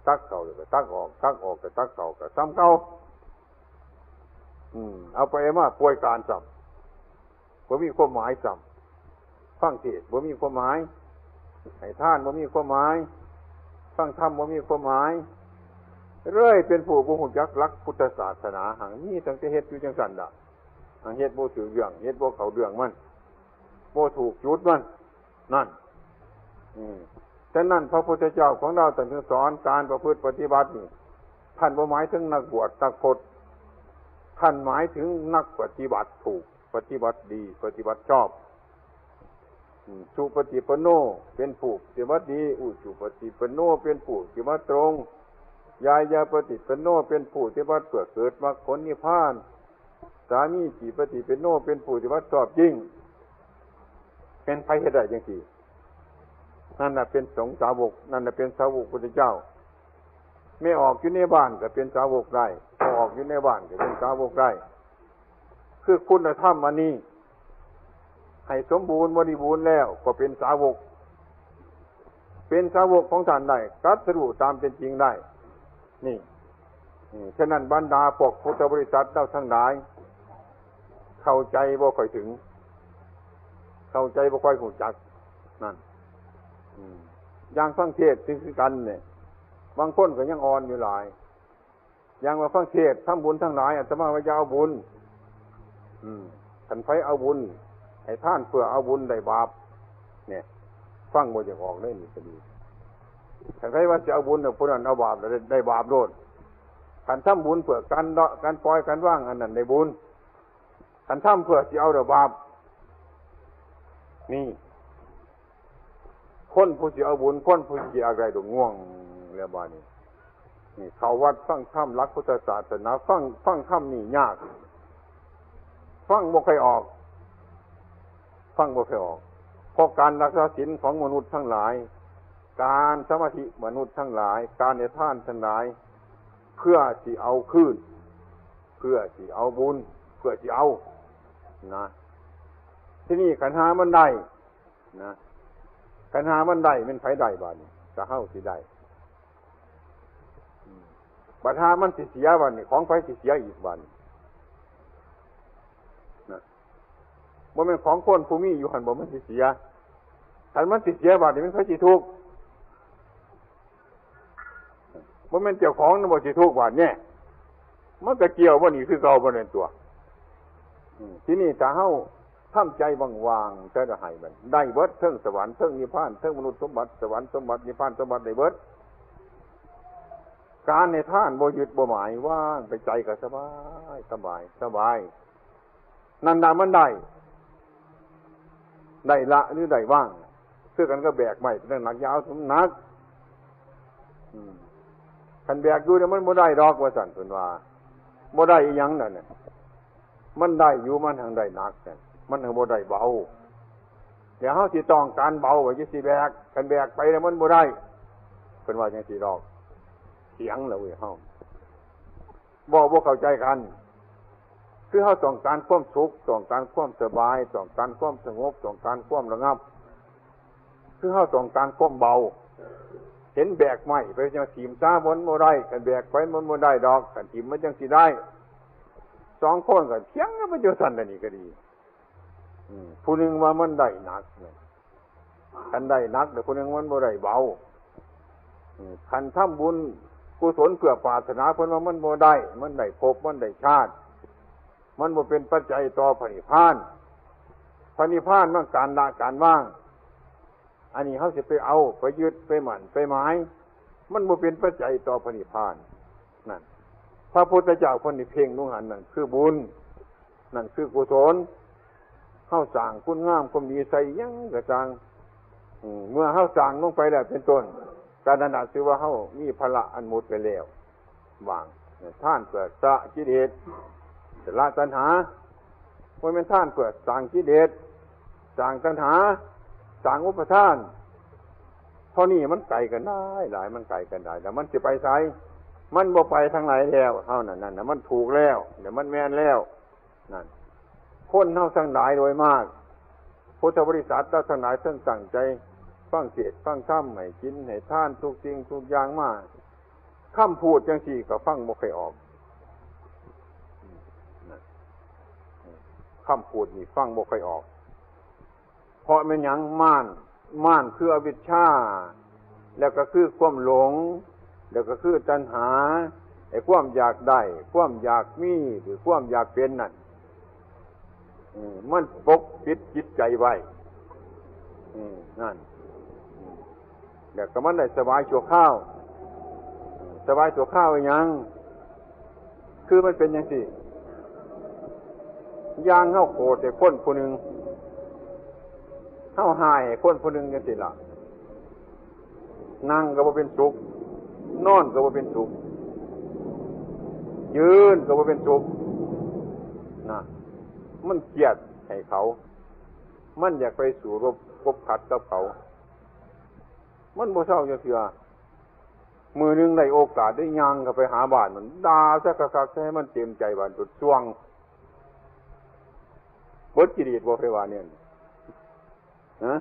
ตักเก่าก็ตักออกตักออกก็ตักเก่าก็ซ้ำเก่าเอาไปมาป่วยการซ้ำบ่มีความหมายซ้ำฟังเทศน์บ่มีความหมายให้ทานบ่มีความหมายฟังธรรมบ่มีความหมายเรื่อยเป็นผู้บ่ฮู้จักหลักพุทธศาสนาหังนี้ตั้งแต่เฮ็ดอยู่จังซั่นล่ะหังเฮ็ดบ่ถือเรื่องเฮ็ดบ่เข้าเรื่องมันบ่ถูกจุดมันนั่นฉะนั้นพระพุทธเจ้าของเราท่านสอนการประพฤติปฏิบัตินี่ท่านบ่หมายถึงนักบวชนักพจน์ท่านหมายถึงนักปฏิบัติถูกปฏิบัติดีปฏิบัติชอบสุปฏิปันโนเป็นผู้ปฏิบัติดีอุชุปฏิปันโนเป็นผู้ปฏิบัติตรงยายาปฏิปันโนเป็นผู้ปฏิบัติเพื่อเกิดมรรคผลนิพพานสามีจิปฏิปันโนเป็นผู้ปฏิบัติชอบจริงเป็นไปให้ได้จังซี่นั่นน่ะเป็นสงฆ์สาวกนั่นน่ะเป็นสาวกพุทธเจ้าไม่ออกอยู่ในบ้านก็เป็นสาวกได้ออกอยู่ในบ้านก็เป็นสาวกได้คือคุณธรรมอันนี้ให้สมบูรณ์บริบูรณ์แล้วก็เป็นสาวกเป็นสาวกของท่านได้ตรัสรู้ตามเป็นจริงได้นี่ฉะนั้นบรรดาพวกพุทธบริษัทเจ้าทั้งหลายเข้าใจบ่ค่อยถึงเข้าใจบ่ค่อยรู้จักนั่นอย่างฟังเทศน์คือกันเนี่ยบางคนก็ยังอ่อนอยู่หลายอย่างว่าฟังเทศน์ทำบุญทั้งหลายอาตมาว่าจะเอาบุญท่านไฟเอาบุญให้ท่านเพื่อเอาบุญได้บาปเนี่ยฟังบ่จะออกได้นี่ก็ดีท่านไฟว่าจะเอาบุญเนี่ยผู้นั้นเอาบาปได้บาปโดนท่านทำบุญเพื่อการปล่อยการว่างอันนั้นได้บุญท่านทำเพื่อจะเอาได้บาปนี่คนผู้จะเอาบุญคนผู้จะอะไรดงง่วงแล้วบ้านี้นี่เข้าวัดฟังธรรมหลักพุทธศาสนาฟังธรรมนี่ยากฟังบ่ค่อยออกฟังบ่ค่อยออกเพราะการรักษาศีลของมนุษย์ทั้งหลายการสมาธิมนุษย์ทั้งหลายการให้ทานทั้งหลายเพื่อสิเอาคืนเพื่อสิเอาบุญเพื่อสิเอานะที่นี่ขันธ์ห้ามันได้นะขันธ์ห้ามันได้มันไผได้บาดนี้ก็เฮาสิได้บัดหามันสิเสียบาดนี้ของไผสิเสียอีกบาดนี้นะบ่แม่นของคนผู้มีอยู่หั่นบ่มันสิเสียคันมันสิเสียบาดนี้มันไผสิทุกข์บ่แม่นเจ้าของน่ะบ่สิทุกข์บาดแน่มันก็เกี่ยวบ่นี่คือเก่าบ่นั่นตัวที่นี่ถ้าเฮาทำใจว่างๆจะได้มันได้เบิดเทิงสวรรค์เทิงนิพพานเทิงมนุษย์สมบัติสวรรค์สมบัตินิพพานสมบัติได้เบิดการในท่านบ่ยึดบ่หมายว่างไปใจก็สบายสบายสบายนั่นน่ะมันได้ละหรือได้ว่างเพื่อกันก็แบกไม้เป็นหนักยาวสมนักคันแบกอยู่เนี่ยมันบ่ได้ดอกว่าสั่นเพิ่นว่าบ่ได้อีหยังนั่นน่ะมันได้อยู่มันทางได้หนักนั่นมันทางบ่ได้เบาเดี๋ยวเฮาสิต้องการเบาไว้สิแบกคันแบกไปแล้วมันบ่ได้เพิ่นว่าจังซี่ดอกเถียงแล้วเว้ยเฮาบ่เข้าใจกันคือเฮาต้องการความสุขต้องการความสบายต้องการความสงบต้องการความระงับคือเฮาต้องการความเบาเห็นแบกไม้ไปจังถิ่มซาบ่บ่ได้คันแบกไปมันบ่ได้ดอกคันถิ่มมันจังสิได้สองคนก็เถียงกันไปอยู่ซั่นนี่ก็ดีผู้หนึ่งว่ามันได้หนักคันได้หนักแต่ผู้หนึ่งมันบ่ได้เบาคันทำบุญกุศลเพื่อปรารถนาเพิ่นว่ามันบ่ได้มันได้ภพมันได้ชาติมันบ่เป็นปัจจัยต่อพระนิพพานพระนิพพานมันการละการว่างอันนี้เฮาสิไปเอาไปยึดไปหมั่นไปหมาย มันบ่เป็นปัจจัยต่อพระนิพพานนั่นพระพุทธเจ้าคนนี้เพ่งนุ่งหันนั่นคือบุญนั่นคือกุศลเฮาสร้างคุณงามความดีใส่ยังกระจังเมื่อเฮาสร้างลงไปแล้วเป็นต้นการนั้นอาจชื่อว่าเฮามีพละอันหมดไปแล้ววางท่านเกิดสะกิเลสละตัณหาบ่แม่นท่านเกิดสร้างกิเลสสร้างตัณหาสร้างอุปทานเท่านี้มันไกลกันได้หลายมันไกลกันได้แล้วมันสิไปไสมันบ่ไปทางไหนแล้วเท่านั้นนั่นน่ะมันถูกแล้วเดี๋ยวมันแม่นแล้วนั่นคนเฮาทั้งหลายโดยมากพุทธบริษัทเราทั้งหลายทั้งตั้งใจฟังเทศน์ฟังธรรมให้กินให้ทานทุกสิ่งทุกอย่างมาคำพูดจังซี่ก็ฟังบ่ค่อยออกคำพูดนี่ฟังบ่ค่อยออกเพราะมันหยังม่านคืออวิชชาแล้วก็คือความหลงแล้วก็คือตัณหาไอ้ความอยากได้ความอยากมีหรือความอยากเป็นนั่นมันปกปิดจิตใจไว้นั่นแล้วก็มันได้สบายชั่วคราวสบายชั่วคราวยังคือมันเป็นจังซี่อย่างเฮาโกรธแต่คนผู้หนึงเฮาหายคนผู้หนึงจังซี่ล่ะนั่งก็บ่เป็นสุขนอนก็บ่เป็นสุขยืนก็บ่เป็นสุขนะมันเกลียดให้เขามันอยากไปสู่รบกบขัดกับเขามันบ่เศร้าจังซี่มือนึงได้โอกาสได้ย่างเข้าไปหาบ้านมันด่าซะคักๆให้มันเต็มใจบ้านสุดช่วงบ่กิเลสบ่ไปว่าเนี่ยฮะ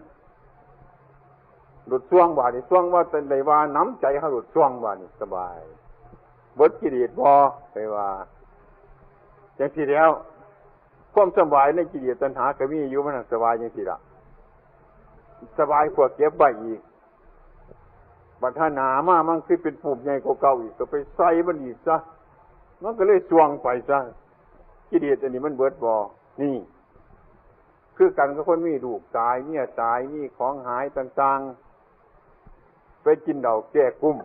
หลุดช่วงบาดนี่ช่วงว่าเป็นไรว่าน้ำใจเขาหลุดช่วงบาดนี่สบายเบิดกิเลสบ่ไปว่าจังซี่แล้วความสบายในกิเลสตัณหาก็มีอยู่มันสบายจังซี่ล่ะสบายกว่าเก็บไว้อีกบัดถ้าหนามามันคือเป็นปุ่มใหญ่กว่าเก่าอีกก็ไปใส่มันอีกซะมันก็เลยช่วงไปซะกิเลสอันนี้มันเบิดบ่นี่คือกันกับคนมีลูกตายเมียตายมีของหายต่างๆไปกินเหล้าแก้กุ้ม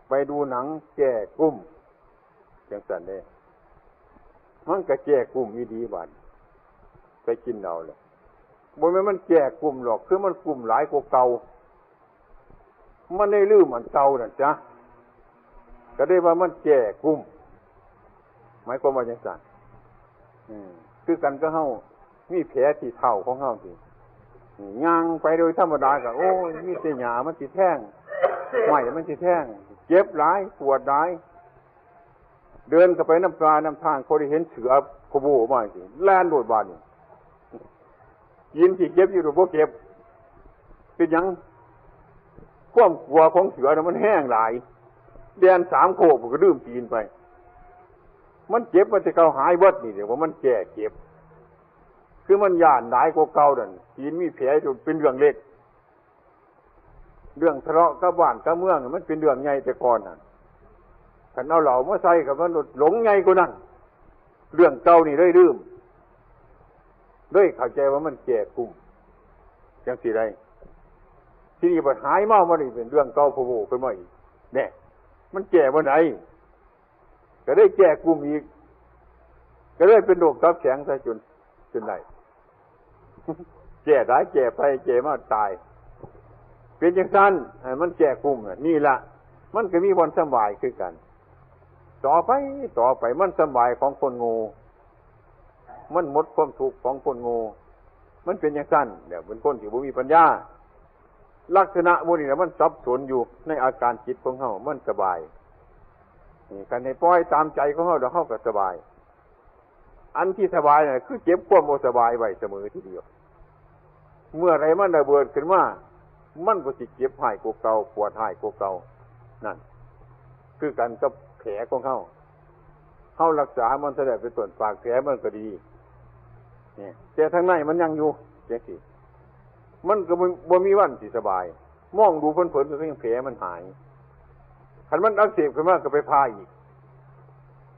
ไปดูหนังแก้กุ้มจังซั่นเด้มันก็แก้กุ้มมีดีบัดไปกินเหล้าแล้วบ่แม่นมันแก้กุ้มหรอกคือมันกุ้มหลายกว่าเก่ามันได้ลืมอันเก่านั่นจ้ะก็ได้ว่ามันแก้กุ้มหมายความว่าจังซั่นคือกันก็เฮามีแผลที่เท้าของเฮาสิย่างไปโดยธรรมดาก็โอ้ยมีแต่หญ้ามันสิแทงไม้มันสิแทงเจ็บหลายปวดหลายเดินเข้าไปน้ำปลาน้ำทางเขาได้เห็นเสือขโมยมาสิแล่นโดดบาดนี่ยินสิเจ็บอยู่บ่เจ็บเป็นหยังความกลัวของเสือน่ะมันแห้งหลายเดิน3 โคกก็ลืมปีนไปมันเจ็บมันจะเกาหายเบิดนี่เดี๋ยวว่ามันแก้เจ็บคือมันย่านหลายกว่าเก่านั่นปีนมีแผลจนเป็นเรื่องเล็กเรื่องทะเลาะกับบ้านกับเมืองมันเป็นเรื่องใหญ่แต่ก่อนน่ะคันเอาเหล่ามาใส่กับมันหลงใหญ่กว่านั้นเรื่องเก่านี่เลยลืมด้วยเข้าใจว่ามันแก้กุ้มจังซี่ได้ที่นี่บ่หายมาบ่นี่เป็นเรื่องเก่าโผล่ขึ้นมาอีกแน่มันแก้บ่ได้ก็ได้แก้กุ้มอีกก็เลยเป็นโรคตับแข็งซะจนได้แก่ได้แก่ไปแก่มาตายเป็นจังซั่นมันแก่กุ้มนี่ล่ะมันก็มีวันสบายคือกันต่อไปมันสบายของคนโง่มันหมดความทุกข์ของคนโง่มันเป็นจังซั่นเดี๋ยวเป็นคนที่บ่มีปัญญาลักษณะพวกนี้มันสับสนอยู่ในอาการจิตของเฮามันสบายนี่กันให้ปล่อยตามใจของเฮาเดี๋ยวเฮาก็สบายอันที่สบายน่ะคือเจ็บความบ่สบายไว้เสมอทีเดียวเมื่อไรมันระเบิดขึ้นมามันก็สิเจ็บหายกว่าเก่าปวดหายกว่าเก่านั่นคือกันกับแผลของเฮารักษามันแสดงเป็นต้นปากแผลมันก็ดีนี่แต่ทางในมันยังอยู่จังซี่มันก็บ่มีวันสิสบายมองดูเผินๆก็ยังแผลมันหายคันมันอักเสบขึ้นมาก็ไปพาอีก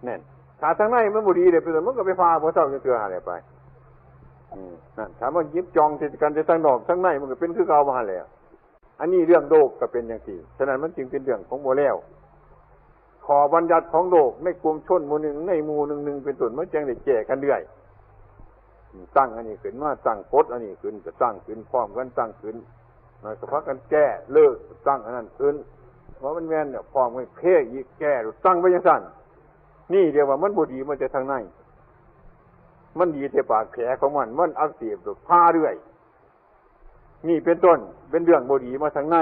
แน่นถ้าทางในมันบ่ดีเด้มันก็ไปพาบ่เท่าจังเทื่อหาได้ไปนั่นถ้ามันยิบจองสิกันแต่ทางนอกทางในมันก็เป็นคือเก่ามาแล้ว อันนี้เรื่องโลกก็เป็นอย่างที่ฉะนั้นมันจึงเป็นเรื่องของโมแล้วขอบัญญัติของโลกในกลุ่มชนหมู่หนึ่งในหมู่หนึ่งเป็นต้นมันจึงได้แก้กันเรื่อยตั้งอันนี้ขึ้นมาตั้งกฎอันนี้ขึ้นก็ตั้งขึ้นพร้อมกันตั้งขึ้นมันก็พักกันแก้เลิกตั้งอันนั้นขึ้นเพราะมันแม่นเนี่ยพร้อมกันเพ่อีกแก้ตั้งไปอย่างสั้นนี่เรียกว่ามันบ่ดีมันจะทางในมันดีแต่ปากแผลของมันอักเสบพาเรื่อยนี่เป็นต้นเป็นเรื่องบ่ดีมาทางใน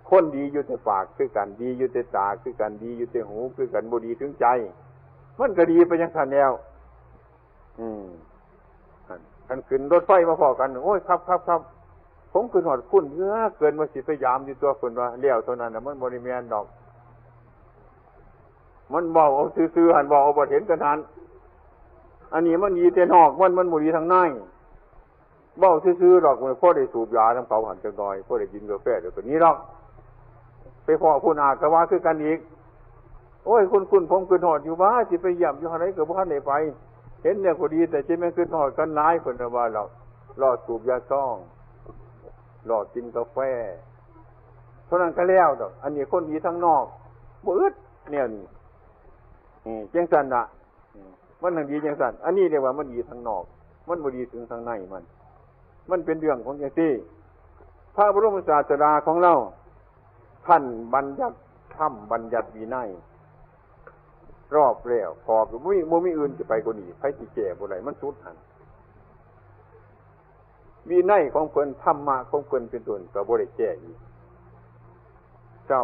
คนดีอยู่แต่ปากคือกันดีอยู่แต่ตาคือกันดีอยู่แต่หูคือกันบ่ดีถึงใจมันก็ดีไปอย่างสั้นแล้วกันขึ้นรถไฟมาพอกันโอ้ยครับผมขึ้นหอดคุ้นเกินมาสิพยายามอยู่ตัวคนว่าเลี้ยวเท่านั้นน่ะมันบ่ได้แม่นดอกมันบอกเอาซื่อๆหันบอกเอาบ่เห็นกันทันอันนี้มันดีแต่นอกมันบ่ดีทางในเบ้าซื่อๆดอกมันพอได้สูบยาน้ำเขาหันจังหน่อยพอได้กินกาแฟเดี๋ยวตัวนี้ดอกไปพอผู้นาก็ว่าคือกันอีกโอ้ยคุณผมขึ้นหอดอยู่ว่าสิไปเยี่ยมอยู่ไหนก็บ่ทันได้ไปเห็นเนี่ยก็ดีแต่จะไม่ขึ้นหอดกันหลายคนว่าเรารอสูบยาซ่องรอกินกาแฟเท่านั้นก็แล้วดอกอันนี้คนดีทั้งนอกบ่อึดเนี่ยนี่จังซั่นน่ะมันทั้งดีจังซั่นอันนี้เรียกว่ามันดีทั้งนอกมันบ่ดีถึงทางในมันเป็นเรื่องของอย่างที่พระบรมศาสดาของเราท่านบัญญัติธรรมบัญญัติวินัยรอบแล้วพอบ่มีอื่นจะไปกว่านี้ไผสิแก้บ่ได้มันสุดหันวินัยของเพิ่นธรรมะของเพิ่นเป็นต้นก็บ่ได้แก้อีกเจ้า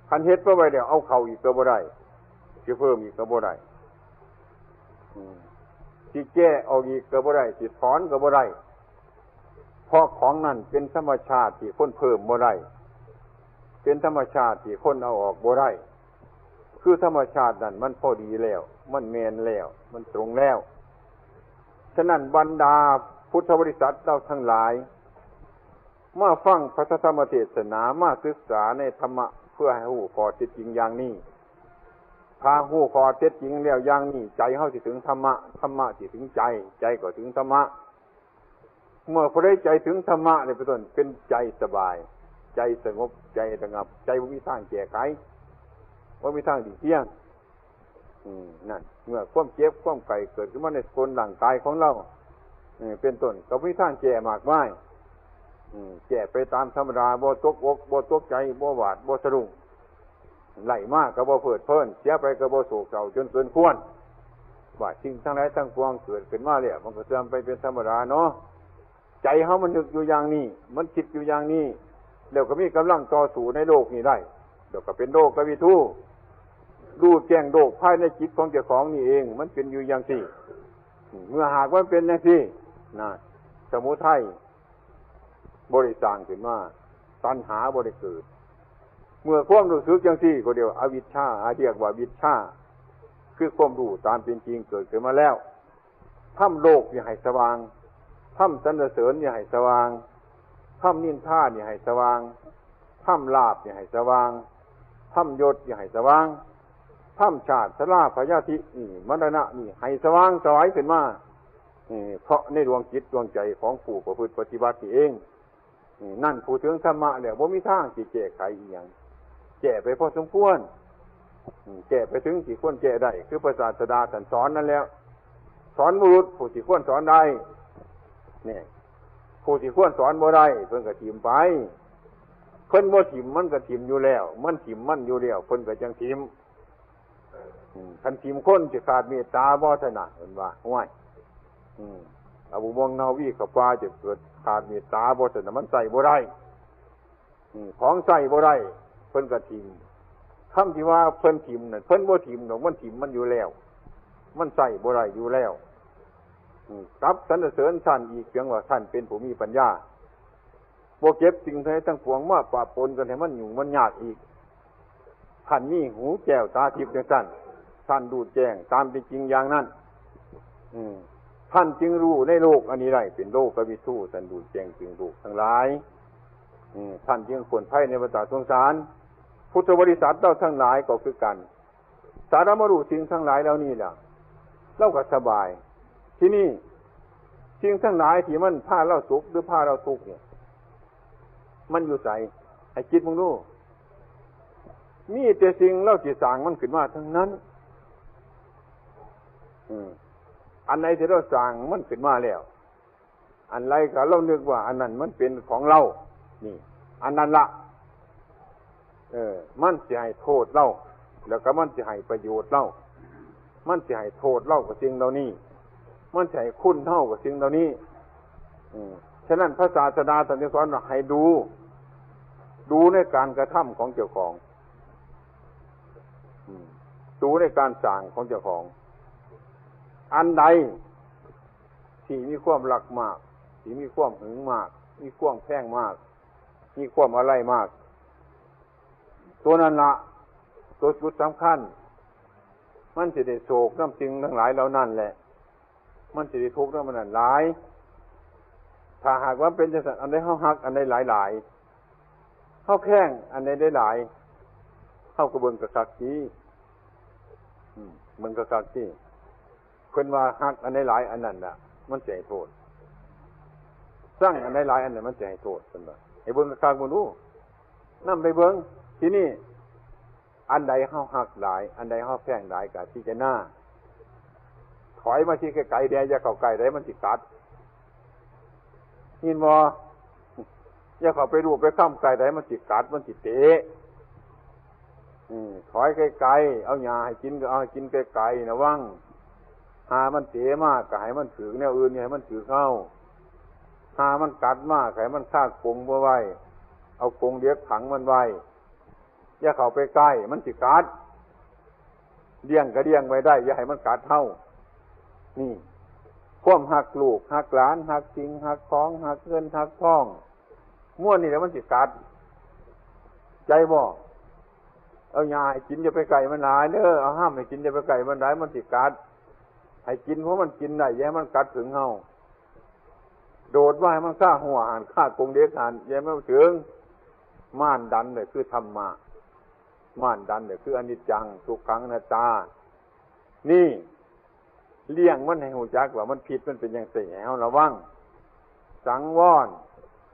คันเฮ็ดไปไว้แล้วเอาเข้าอีกก็บ่ได้สิเพิ่มอีกก็บ่ได้สิแก้เอาอีกก็บ่ได้สิถอนก็บ่ได้เพราะของนั้นเป็นธรรมชาติที่คนเพิ่มบ่ได้เป็นธรรมชาติที่คนเอาออกบ่ได้คือธรรมชาตินั้นมันพอดีแล้วมันแม่นแล้วมันตรงแล้วฉะนั้นบรรดาพุทธบริษัทเราทั้งหลายมาฟังพระธรรมเทศนามาศึกษาในธรรมะเพื่อให้รู้ข้อเท็จจริงอย่างนี้ถ้ารู้ข้อเท็จจริงแล้วอย่างนี้ใจเฮาสิถึงธรรมะธรรมะสิถึงใจก็ถึงธรรมะเมื่อผู้ใดใจถึงธรรมะนี่เป็นต้นเป็นใจสบายใจสงบใจระงับใจบ่มีทางแก้ไขบ่มีทางดีเที่ยงนั่นเมื่อความเจ็บความไข้เกิดขึ้นมาในคนร่างกายของเราเป็นต้นก็บ่มีทางแก้มากมายแก้ไปตามธรรมดาบ่ตกอกบ่ตกใจบ่หวาดบ่สะดุ้งไหลมากก็บ่เพิดเพลินเสียไปก็บ่โศกเศร้าจนเกินควรว่าสิ่งทั้งหลายทั้งปวงเกิดขึ้นมาแล้วมันก็เสื่อมไปเป็นธรรมดาเนาะใจเฮามันนึกอยู่อย่างนี้มันคิดอยู่อย่างนี้แล้วก็มีกำลังต่อสู้ในโลกนี้ได้เดี๋ยวก็เป็นโลกกวิทูรู้แจ้งโลกภายในจิตของเจ้าของนี่เองมันเป็นอยู่อย่างที่เมื่อหากว่าเป็นอย่างที่นะสมุทัยบริสร้างขึ้นมาตัณหาบริเกิดเมื่อความรู้สึกอย่างที่ก็เดียวอวิชชาเรียกว่าวิชชาคือความรู้ตามเป็นจริงเกิดขึ้นมาแล้วทำโลกนี่ให้สว่างทำสรรเสริญนี่ให้สว่างทำนินทานี่ให้สว่างทำลาภนี่ให้สว่างทำยศนี่ให้สว่างทำชาติชราพยาธินี่มรณะนี่ให้สว่างสวยขึ้นมาเพราะในดวงจิตดวงใจของผู้ประพฤติปฏิบัตินี่เองนั่นผู้ถึงธรรมะแล้วบ่มีทางที่แก้ไขอีหยังแก้ไปพอสมควรแก้ไปถึงที่ควรแก้ได้คือพระศาสดาท่านสอนนั่นแล้วสอนบุรุษผู้ที่ควรสอนได้เนี่ยผู้ที่ควรสอนบ่ได้เพิ่นก็ทิ่มไปเพิ่นบ่ทิ่มมันก็ทิ่มอยู่แล้วมันทิ่มมันอยู่แล้วเพิ่นก็จังทิ่มคันทิ่มคนสิขาดเมตตาบ่ถนัดเพิ่นว่าห้วยอบูบงนาวีกับว่าจะเกิดขาดเมตตาบ่ถนัดมันใส่บ่ได้ของใส่บ่ได้เพิ่นก็ทิ่มคำที่ว่าเพิ่นทิ่มนั่นเพิ่นบ่ทิ่มดอกมันทิ่มมันอยู่แล้วมันใส่บ่ได้อยู่แล้วกับสรรเสริญท่านอีกเพียงว่าท่านเป็นผู้มีปัญญาบ่เก็บสิ่งทั้งปวงมาปะปนกันให้มันยุ่งมันยากอีกท่านมีหูแก้วตาทิพย์จังซั่นท่านรู้แจ้งตามเป็นจริงอย่างนั้นท่านจึงรู้ในโลกอันนี้ได้เป็นโลกวิทูท่านรู้แจ้งถึงโลกทั้งหลายท่านจึงควรภัยในวัฏสงสารพุทธบริษัทเราทั้งหลายก็คือกันสารมารู้สิ่งทั้งหลายแล้วนี่ล่ะเราก็สบายที่นี่สิ่งทั้งหลายที่มันพาเราสุขหรือพาเราทุกข์เนี่ย มันอยู่ใส่ให้คิดมึงดูมีแต่สิ่งเล่าสิสร้างมันขึ้นมาทั้งนั้นอันไหนที่เราสร้างมันขึ้นมาแล้วอันไรก็เรานึกว่าอันนั้นมันเป็นของเรานี่อันนั้นละมันจะให้โทษเราแล้วก็มันจะให้ประโยชน์เรามันจะให้โทษเรากับสิ่งเหล่านี้มันจะให้คุณเท่ากับสิ่งเหล่านี้ฉะนั้นพระศาสดาตรัสสอนว่าให้ดูในการกระทำของเจ้าของดูในการสร้างของเจ้าของอันใดที่มีความรักมากที่มีความหึงมากมีความแพงมากมีความอะไรมากตัวนั้นละตัวจุดสำคัญมันจะได้โศกน้ำสิ่งทั้งหลายเหล่านั้นแหละมันจะได้ทุกข์น้ำมันหลายถ้าหากว่าเป็นจังซั่นอันใดเฮาฮักอันใดหลายๆเฮาแข้งอันใดได้หลายเฮาก็เบิ่งกะคักที่เบิ่งกะคักที่เพิ่นว่าฮักอันใดหลายอันนั้นน่ะมันจะให้โทษสร้างอันใดหลายอันนั้นมันจะให้โทษเพิ่นว่าให้เบิ่งกะคักบ่รู้นำไปเบิ่งที่นี่อันใดเฮาฮักหลายอันใดเฮาแพงหลายก็พิจารณาถอยมาที่ไกลๆแดอย่าเข้าใกล้ได้มันสิกัดยินบ่อย่าเข้าไปรูปไปค้ำไกลได้มันสิกัดมันสิเตะถอยไกลๆเอาหญ้าให้กินก็เอาให้กินไกลๆนะวังหามันเตะมากก็ให้มันถือแนวอื่นให้มันถือเข้าหามันกัดมากให้มันคาดกรงบ่ไว้เอากรงเลี้ยงขังมันไว้อย่าเข้าไปใกล้มันสิกัดเลี้ยงก็เลี้ยงไว้ได้อย่าให้มันกัดเท่านี่ความหักลูกหักหลานหักจริงหักของหักเงินหักทองม้วนนี่แหละมันสิกัดใจบ่เอาหญ้าให้กินอย่าไปไก่มันหลายเด้อเอาห้ามให้กินอย่าไปไก่มันหลายมันสิกัดให้กินเพราะมันกินได้อย่าให้มันกัดถึงเฮาโดดว่าให้มันฆ่าหัวหันฆ่ากงเด็กหันอย่าให้มันถึงม่านดันเลยคือธรรมะม่านดันเลยคืออนิจจังทุกขังอนัตตานี่เลี้ยงมันให้หูจักว่ามันผิดมันเป็นอย่างไรให้ระวังสังวร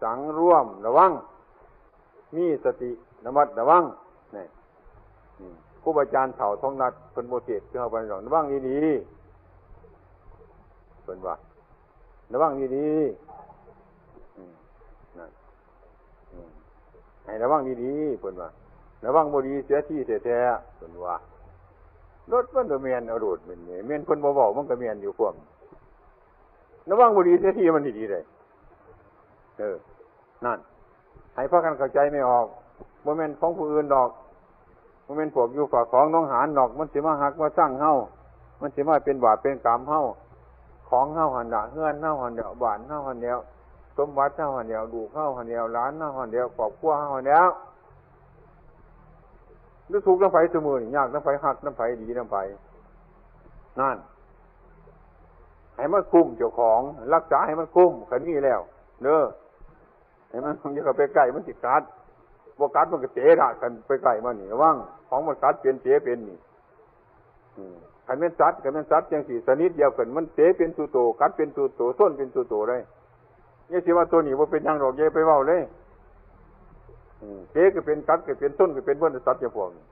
สังร่วมระวังมีสติระมัดระวังนี่ครูบาอาจารย์เฒ่าทองนัดเพิ่นบ่เทศน์คือเฮาบ่ระวังดีๆเพิ่นว่าระวังดีๆนั่นให้ระวังดีๆเพิ่นว่าระวังบ่ดีเสียที่แท้ๆเพิ่นว่ารถมันก็แม่นเอาโดดแม่นแม่นเพิ่นบ่เว้ามันก็แม่นอยู่ความระวังบ่ดีเสียที่มันดีๆได้นั่นให้พากันเข้าใจไม่ออกบ่แม่นของผู้อื่นดอกบ่แม่นพวกอยู่ฝากของน้องหานดอกมันสิมาหักมาสร้างเฮามันสิมาเป็นบาปเป็นกรรมเฮาของเฮาหั่นน่ะเฮือนเฮาหั่นเดียวบ้านเฮาหั่นเดียวสมบัติเฮาหั่นเดียวลูกเฮาหั่นเดียวหลานเฮาหั่นเดียวครอบครัวเฮาหั่นเดียวหรือถูกน้ำไฟเสมอนี่ยากน้ำไฟหักน้ำไฟดีน้ำไฟนั่นให้มันคุ้มเจ้าของรักษาให้มันคุ้มขันนี้แล้วเด้อให้มันอย่าเข้าไปใกล้มันสิกัดบ่กัดมันก็เตะละกันไปใกล้มันนี่ระวังของมันกัดเป็นเตะเป็นนี่ขันเป็นสัตว์จังสี่ชนิดเดียวกันมันเตะเป็นตัวโตกัดเป็นตัวโตส้นเป็นตัวโตได้เนี่ยสิว่าตัวนี้ว่าเป็นยังดอกเย่ไปเว้าเลยเตะก็เป็นกัดก็เป็นส้นก็เป็นเบิ้ลสัตว์อย่างพวกนี้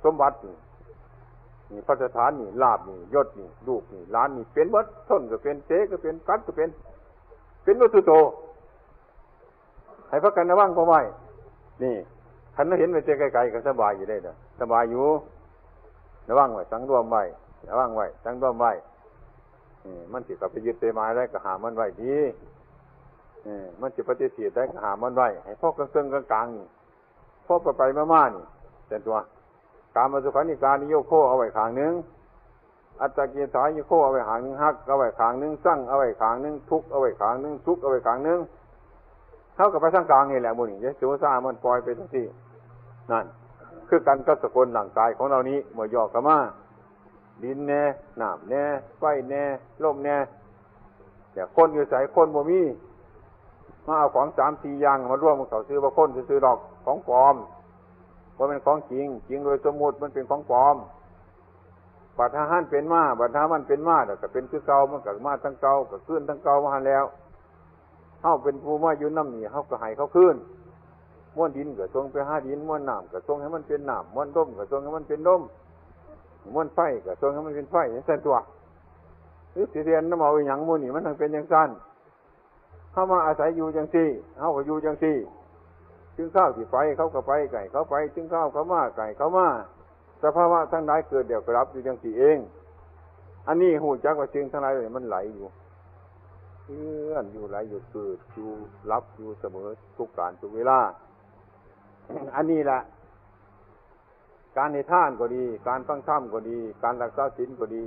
สมบัตินี่พระสถานนี่ลาภนี่ยศนี่ลูกนี่หลานนี่เป็นวัดส้นก็เป็นเตะก็เป็นกัดก็เป็นวัตถุโตให้พระกันระวังพอไว้นี่ท่านเห็นไปเจอไกลๆก็สบายอยู่ได้นะสบายอยู่ระวังไว้สังรวมไว้ระวังไว้สังรวมไว้มันสิกลับไปยึดเตะไม้ได้ก็หามันไว้ดีมันสิปฏิเสธได้ก็หามันไว้ให้พ่อเครื่องกลางๆนี่พ่อไปมาๆนี่แต่ตัวการมาสุขานิการนิโยโคเอาไว้ข้างนึงอัตตกิสายนิโคเอาไว้ข้างนึงฮักเอาไว้ข้างนึงสั่งเอาไว้ข้างนึงทุกเอาไว้ข้างนึงสุขเอาไว้ข้างนึงเท่ากับไปทางกลางนี่แหละบุญนี่ยะโสซ่ามันปล่อยไปทั้งที่นั่นคือกันกับสกุลหลังกายของเรานี้เมื่อย่อเข้ามาดินแน่น้ำแน่ไฟแน่ลมแน่แต่คนอยู่ใส่คนบ่มีมาเอาของ3-4อย่างมาร่วมกันเขาซื้อว่าคนซื้อดอกของปลอมว่าเป็นของจริงโดยสมมุติมันเป็นของปลอมบัดท่านเป็นมาบัดท่ามันเป็นมาแต่ก็เป็นคือเก่ามันก็มาทั้งเก่าก็ขึ้นทั้งเก่ามาแล้ว เฮาเป็นผู้มาอยู่น้ำนี่เฮาก็ให้เขาคืนม้วนดินก็ส่งไปหาดินม้วนน้ำก็ส่งให้มันเป็นน้ำม้วนลมก็ส่งให้มันเป็นลมม้วนไฟก็ส่งให้มันเป็นไฟอย่างนั้นตัวหรือสิเรียนน้ำเอาอีหยังหมู่นี่มันทั้งเป็นอย่างนั้นเฮามาอาศัยอยู่จังซี่เฮาก็อยู่จังซี่จึงข้าวที่ไปเขาก็ไปไก่เขาไปจึงข้าวเขามาไก่เขามาสภาวะทั้งหลายเกิดเดี๋ยวกรับอยู่จังซี่เองอันนี้หูจักว่าจึงทั้งหลายมันไหลอยู่เลื่อนอยู่ไหลอยู่เกิดอยู่รับอยู่เสมอทุกการทุกเวลา อันนี้แหละการให้ทานก็ดีการฟังธรรมก็ดีการรักษาศีลก็ดี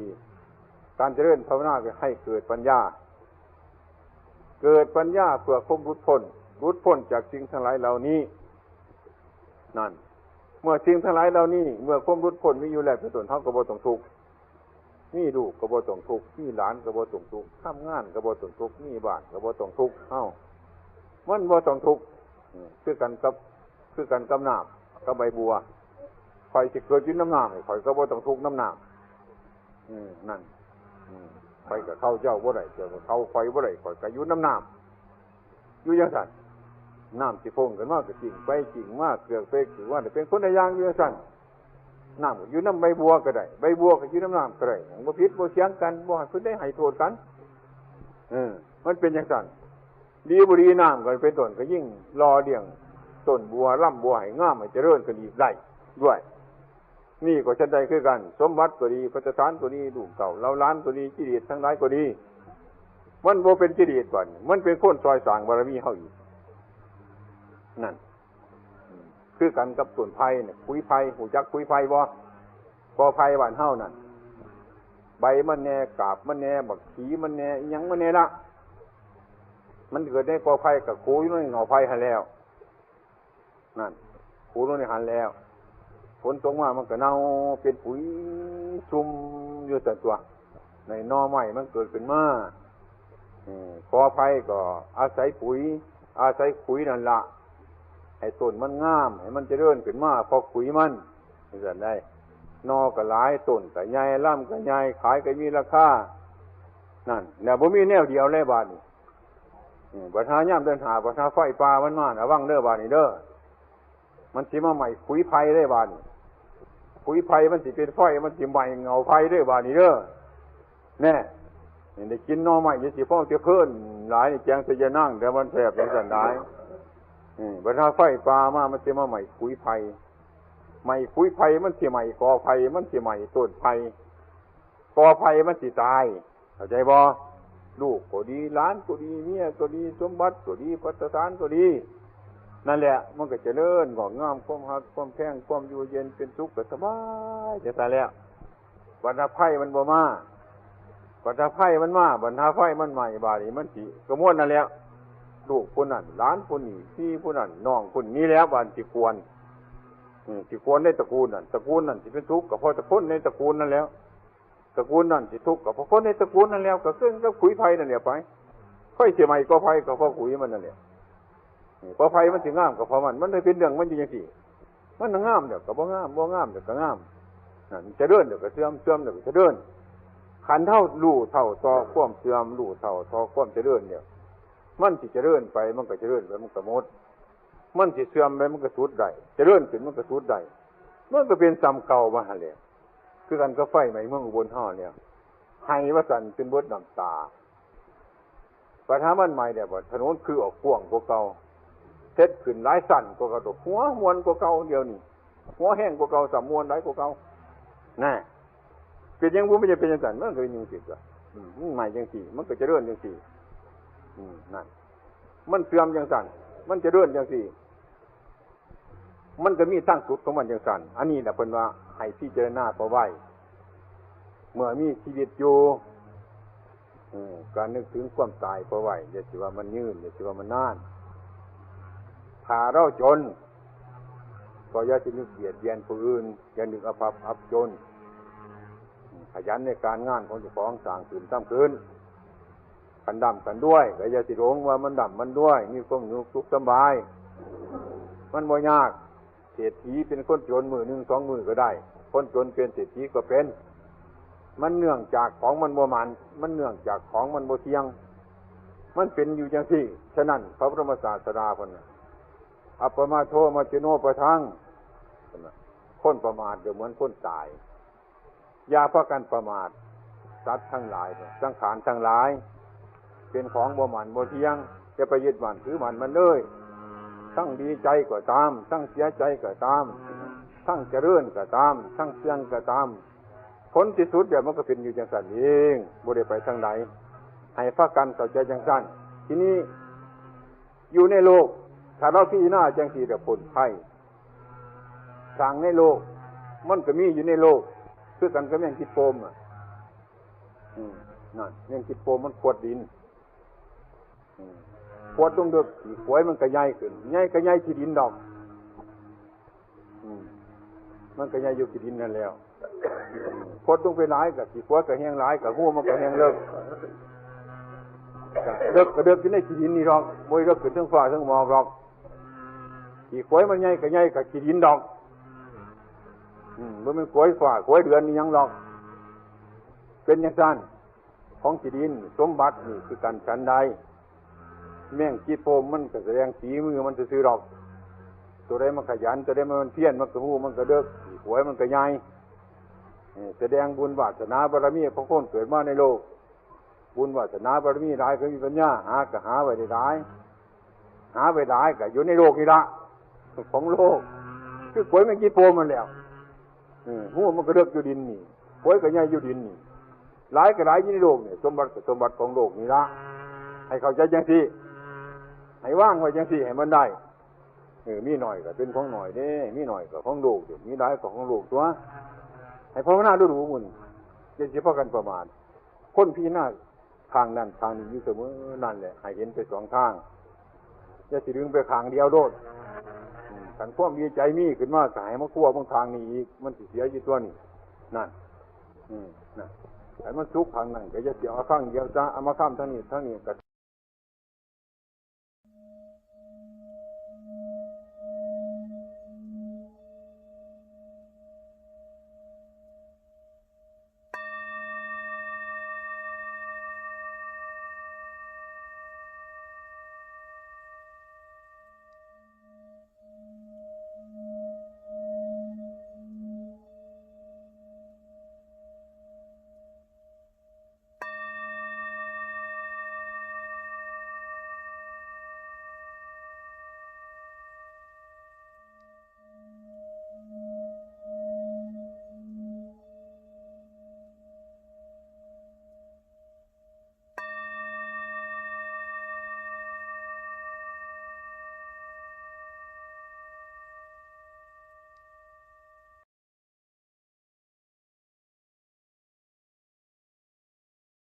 การเจริญภาวนาให้เกิดปัญญาเกิดปัญญาเพื่อความหลุดพ้นจากสิ่งทั้งหลายเหล่านี้นั่นเมื่อสิ่งทั้งหลายเหล่านี้เมื่อความหลุดพ้นมีอยู่แล้วเป็นต้นเฮาก็บ่ต้องทุกข์มีลูกก็บ่ต้องทุกข์มีหลานก็บ่ต้องทุกข์ทำงานก็บ่ต้องทุกข์มีบ้านก็บ่ต้องทุกข์มันบ่ต้องทุกข์คือกันกับน้ำกับใบบัวข่อยสิเกิดอยู่น้ำน้ำข่อยก็บ่ต้องทุกข์น้ำน้ำนั่นข่อยก็เข้าเจ้าบ่ได้เจ้าก็เข้าข่อยบ่ได้ข่อยก็อยู่น้ำน้ำอยู่จังซั่นน้ำสิโป่งกันมาก็จริงไปจริงมาเกลือกไปคือว่าเป็นคนใดอย่างอยู่จังซั่นน้ำก็อยู่น้ำใบบัวก็ได้ใบบัวก็อยู่น้ำน้ำก็ได้บ่ผิดบ่เถียงกันบ่ให้เพิ่นได้ให้โทษกันมันเป็นจังซั่นดีบ่ดีน้ำก็เป็นต้นก็ยิ่งรอเลี้ยงต้นบัวลำบัวให้งามให้เจริญขึ้นอีกได้ด้วยนี่ก็ฉันใดคือกันสมบัติก็ดีพัฒฐานก็ดีลูกเก่าเล่าล้านก็ดีกิเลสทั้งหลายก็ดีมันบ่เป็นกิเลสบ่มันเป็นคนซอยสร้างบารมีเฮาอีกนั่นคือกันกับต้นไผ่เนี่ยขุยไผ่หูจักขุยไผ่บ่กอไผ่บ้านเฮานั่นใบมันแน่กาบมันแน่บักขีมันแน่อีหยังมันแน่ละมันเกิดได้กอไผ่กับคูอยู่ในเงาไผ่หั่นแล้วนั่นคูลงในหันแล้วฝนตกมามันก็เน่าเป็นปุ๋ยซุ่มอยู่แต่ตัวในนอไม้มันเกิดขึ้นมากอไผ่ก็อาศัยปุ๋ยอาศัยขุยนั่นละให้ต้นมันงามให้มันเจริญขึ้นมาพอขุยมันจะได้นอก็หลายต้นก็ใหญ่ล่ำก็ใหญ่ขายก็มีราคานั่นแล้วบ่มีแนวเดียวเลยบาดนี้ปัญหาย่ำเดินหาปัญหาไฟป่ามันมาระวังเด้อบาดนี้เด้อมันสิมาใหม่ขุยไผ่ได้บาดนี้ขุยไผ่มันสิเป็นไฟมันสิใหม่เงาไผ่ได้บาดนี้เด้อแน่ได้กินนอใหม่จะสิฟ้องจะเพิ่นหลายนี่แจงจะจะนั่งแต่มันแสบอย่างสั่นได้ปัญหาไฟป่ามามันสิมาใหม่ขุยไผ่ใหม่ขุยไผ่มันสิใหม่กอไผ่มันสิใหม่ต้นไผ่กอไผ่มันสิตายเข้าใจบ่ลูกก็ดีหลานก็ดีเมียก็ดีสมบัติก็ดีพัฒฐานก็ดีนั่นแหละมันก็เจริญงอกงามความหักความแพงความอยู่เย็นเป็นสุขก็สบายจะตายแล้วบรรดาไผ่มันบ่มาบรรดาไผ่มันมาบรรดาไผ่มันใหม่บาดนี้มันสิกระมวลนั่นแล้วลูกคนนั้นหลานคนนี้พี่ผู้นั้นน้องคนนี้แล้วบานสิควรสิควรในตระกูลนั่นสิเป็นทุกข์ก็เพราะตระกูลในตระกูลนั่นแล้วตระกูลนั่นสิทุกข์ก็เพราะคนในตระกูลนั่นแล้วก็ซึ่งก็ขุยไผ่นั่นแหละไปค่อยเสียใหม่ก็ไผ่ก็เพราะขุยมันนั่นแหละพอไผ่มันสิงามก็เพราะมันได้เป็นเรื่องมันอยู่จังซี่มันงามเดี๋ยวก็บ่งามบ่งามเดี๋ยวก็งามนั่นจะเดินเดี๋ยวก็เสื่อมเดี๋ยวก็จะเดินขันเท่ารู้เท่าต่อความเสื่อมรู้เท่าต่อความเจริญเนี่ยมันสิเจริญไปมันก็เจริญไปมันก็หมดมันสิเสื่อมไปมันก็สุดได้เจริญขึ้นมันก็สุดได้มันก็เป็นซ้ำเก่ามาหั่นแหละคือกันก็ไฟใหม่เมืองอุบลเฮาเนี่ยให้ว่าสั่นเป็นเบิดน้ำตาปัญหามันใหม่เนี่ยว่าถนนคือออกกว้างกว่าเก่าเฮ็ดขึ้นหลายสั่นกว่าเก่าหัวมวนกว่าเก่าเดียวนี่หัวแห้งกว่าเก่าสามมวนหลายกว่าเก่าน่ะเป็นยังบ่มันจะเป็นจังซั่นมันก็เป็นจังซี่ก็ใหม่จังซี่มันก็เจริญจังซี่นั่นมันเสื่อมจังซั่นมันเจริญจังซี่มันก็มีตั้งสุดของมันจังซั่นอันนี้น่ะเพิ่นว่าให้พิจารณาเอาไว้เมื่อมีชีวิตอยู่การนึกถึงความตายเอาไว้อย่าสิว่ามันยืนอย่าสิว่ามันนานถ้าเราจนก็อย่าสินึกเบียดเบียนผู้อื่นอย่านึกอภัพอับจนขยันในการงานของเจ้าของสร้างขึ้นทำขึ้นกันดำกันด้วยก็อย่าสิหลงว่ามันดำมันด้วยมีความสุขสบายมันบ่ยากเศรษฐีเป็นคนจนมือ1 2 มือก็ได้คนจนเป็นเศรษฐีก็เป็นมันเนื่องจากของมันบ่มันเนื่องจากของมันบ่เที่ยง มันเป็นอยู่อย่างที่ฉะนั้นพระบรมศาสดาพุ่นน่ะอัปปมาโทมัจจิโนปะทังคนประมาทเดี๋ยวเหมือนคนตายอย่าพากันประมาทสัตว์ทั้งหลายสังขารทั้งหลายเป็นของบ่หมั่นบ่เที่ยงจะไปยึดมั่นถือมั่นมันเลยทั้งดีใจก็ตามทั้งเสียใจก็ตามทั้งเจริญก็ตามทั้งเสื่อมก็ตามผลที่สุดเดี๋ยวมันก็เป็นอยู่จังซั่นเองบ่ได้ไปทางไหนให้พากันเข้าใจจังซั่นทีนี้อยู่ในโลกถ้าเราพิจารณาจังซี่จะพ้นภัยทางในโลกมันก็มีอยู่ในโลกคือกันกับแมงคิดโปมนั่นแมงคิดโปมมันขวดดินขวดตรงเดือกขี้ฝอยมันก็ใหญ่ขึ้นใหญ่ก็ใหญ่ขี้ดินดอกมันก็ใหญ่อยู่ขี้ดินนั่นแล้วขวดตรงไปหลายกับขี้ฝอยก็แห้งหลายกับหัวมันก็แห้งเลิกเลิกก็เลิกอยู่ในขี้ดินนี่หรอกบ่ได้เลิกขึ้นทั้งฟ้าทั้งหมอกหรอกขี้ฝอยมันใหญ่ก็ใหญ่กับขี้ดินดอกมันเป็นกล้วยฝ่ากล้วยเดือนนี่ยังหรอกเป็นอย่างนั้นของจีดินสมบัตินี่คือการฉันใดแม่งจีโปมมันก็แสดงสีมือมันจะซื้อหรอกตัวใดมันขยันตัวใดมันเพี้ยนมันก็หูมันก็เลิกหวยมันก็ใหญ่แสดงบุญวาสนาบารมีของคนเกิดมาในโลกบุญวาสนาบารมีหลายก็มีปัญญาหาก็หาไว้ได้หลายหาไว้หลายก็อยู่ในโลกนี่ละของโลกคือกล้วยแม่งจีโปมมันแล้วหัวมันก็เลิกอยู่ดินนี่กล้วยก็ใหญ่อยู่ดินนี่หลายก็หลายอยู่ในโลกนี่สมบัติของโลกนี่ละให้เข้าใจจังซี่ให้ว่างไว้จังซี่ให้มันได้มีหน่อยก็เป็นของหน่อยเด้มีหน่อยก็ของโลกมีหลายก็ของโลกตัวให้ภาวนาดูๆมุ่นอย่าสิพากันประมาทคนพี่หน้าทางนั้นทางนี้อยู่เสมอนั่นแหละให้เห็นไปสองทางอย่าสิดึงไปข้างเดียวโดดขันความดีใจมีขึ้นมาก็ให้มาคั่วบางทางนี้อีกมันสิเสียอยู่ตัวนี้นั่นนั่นให้มันสุกข้างนั้นก็อย่าเสียเอาข้างเดียวจ้าเอามาข้ามทางนี้ก็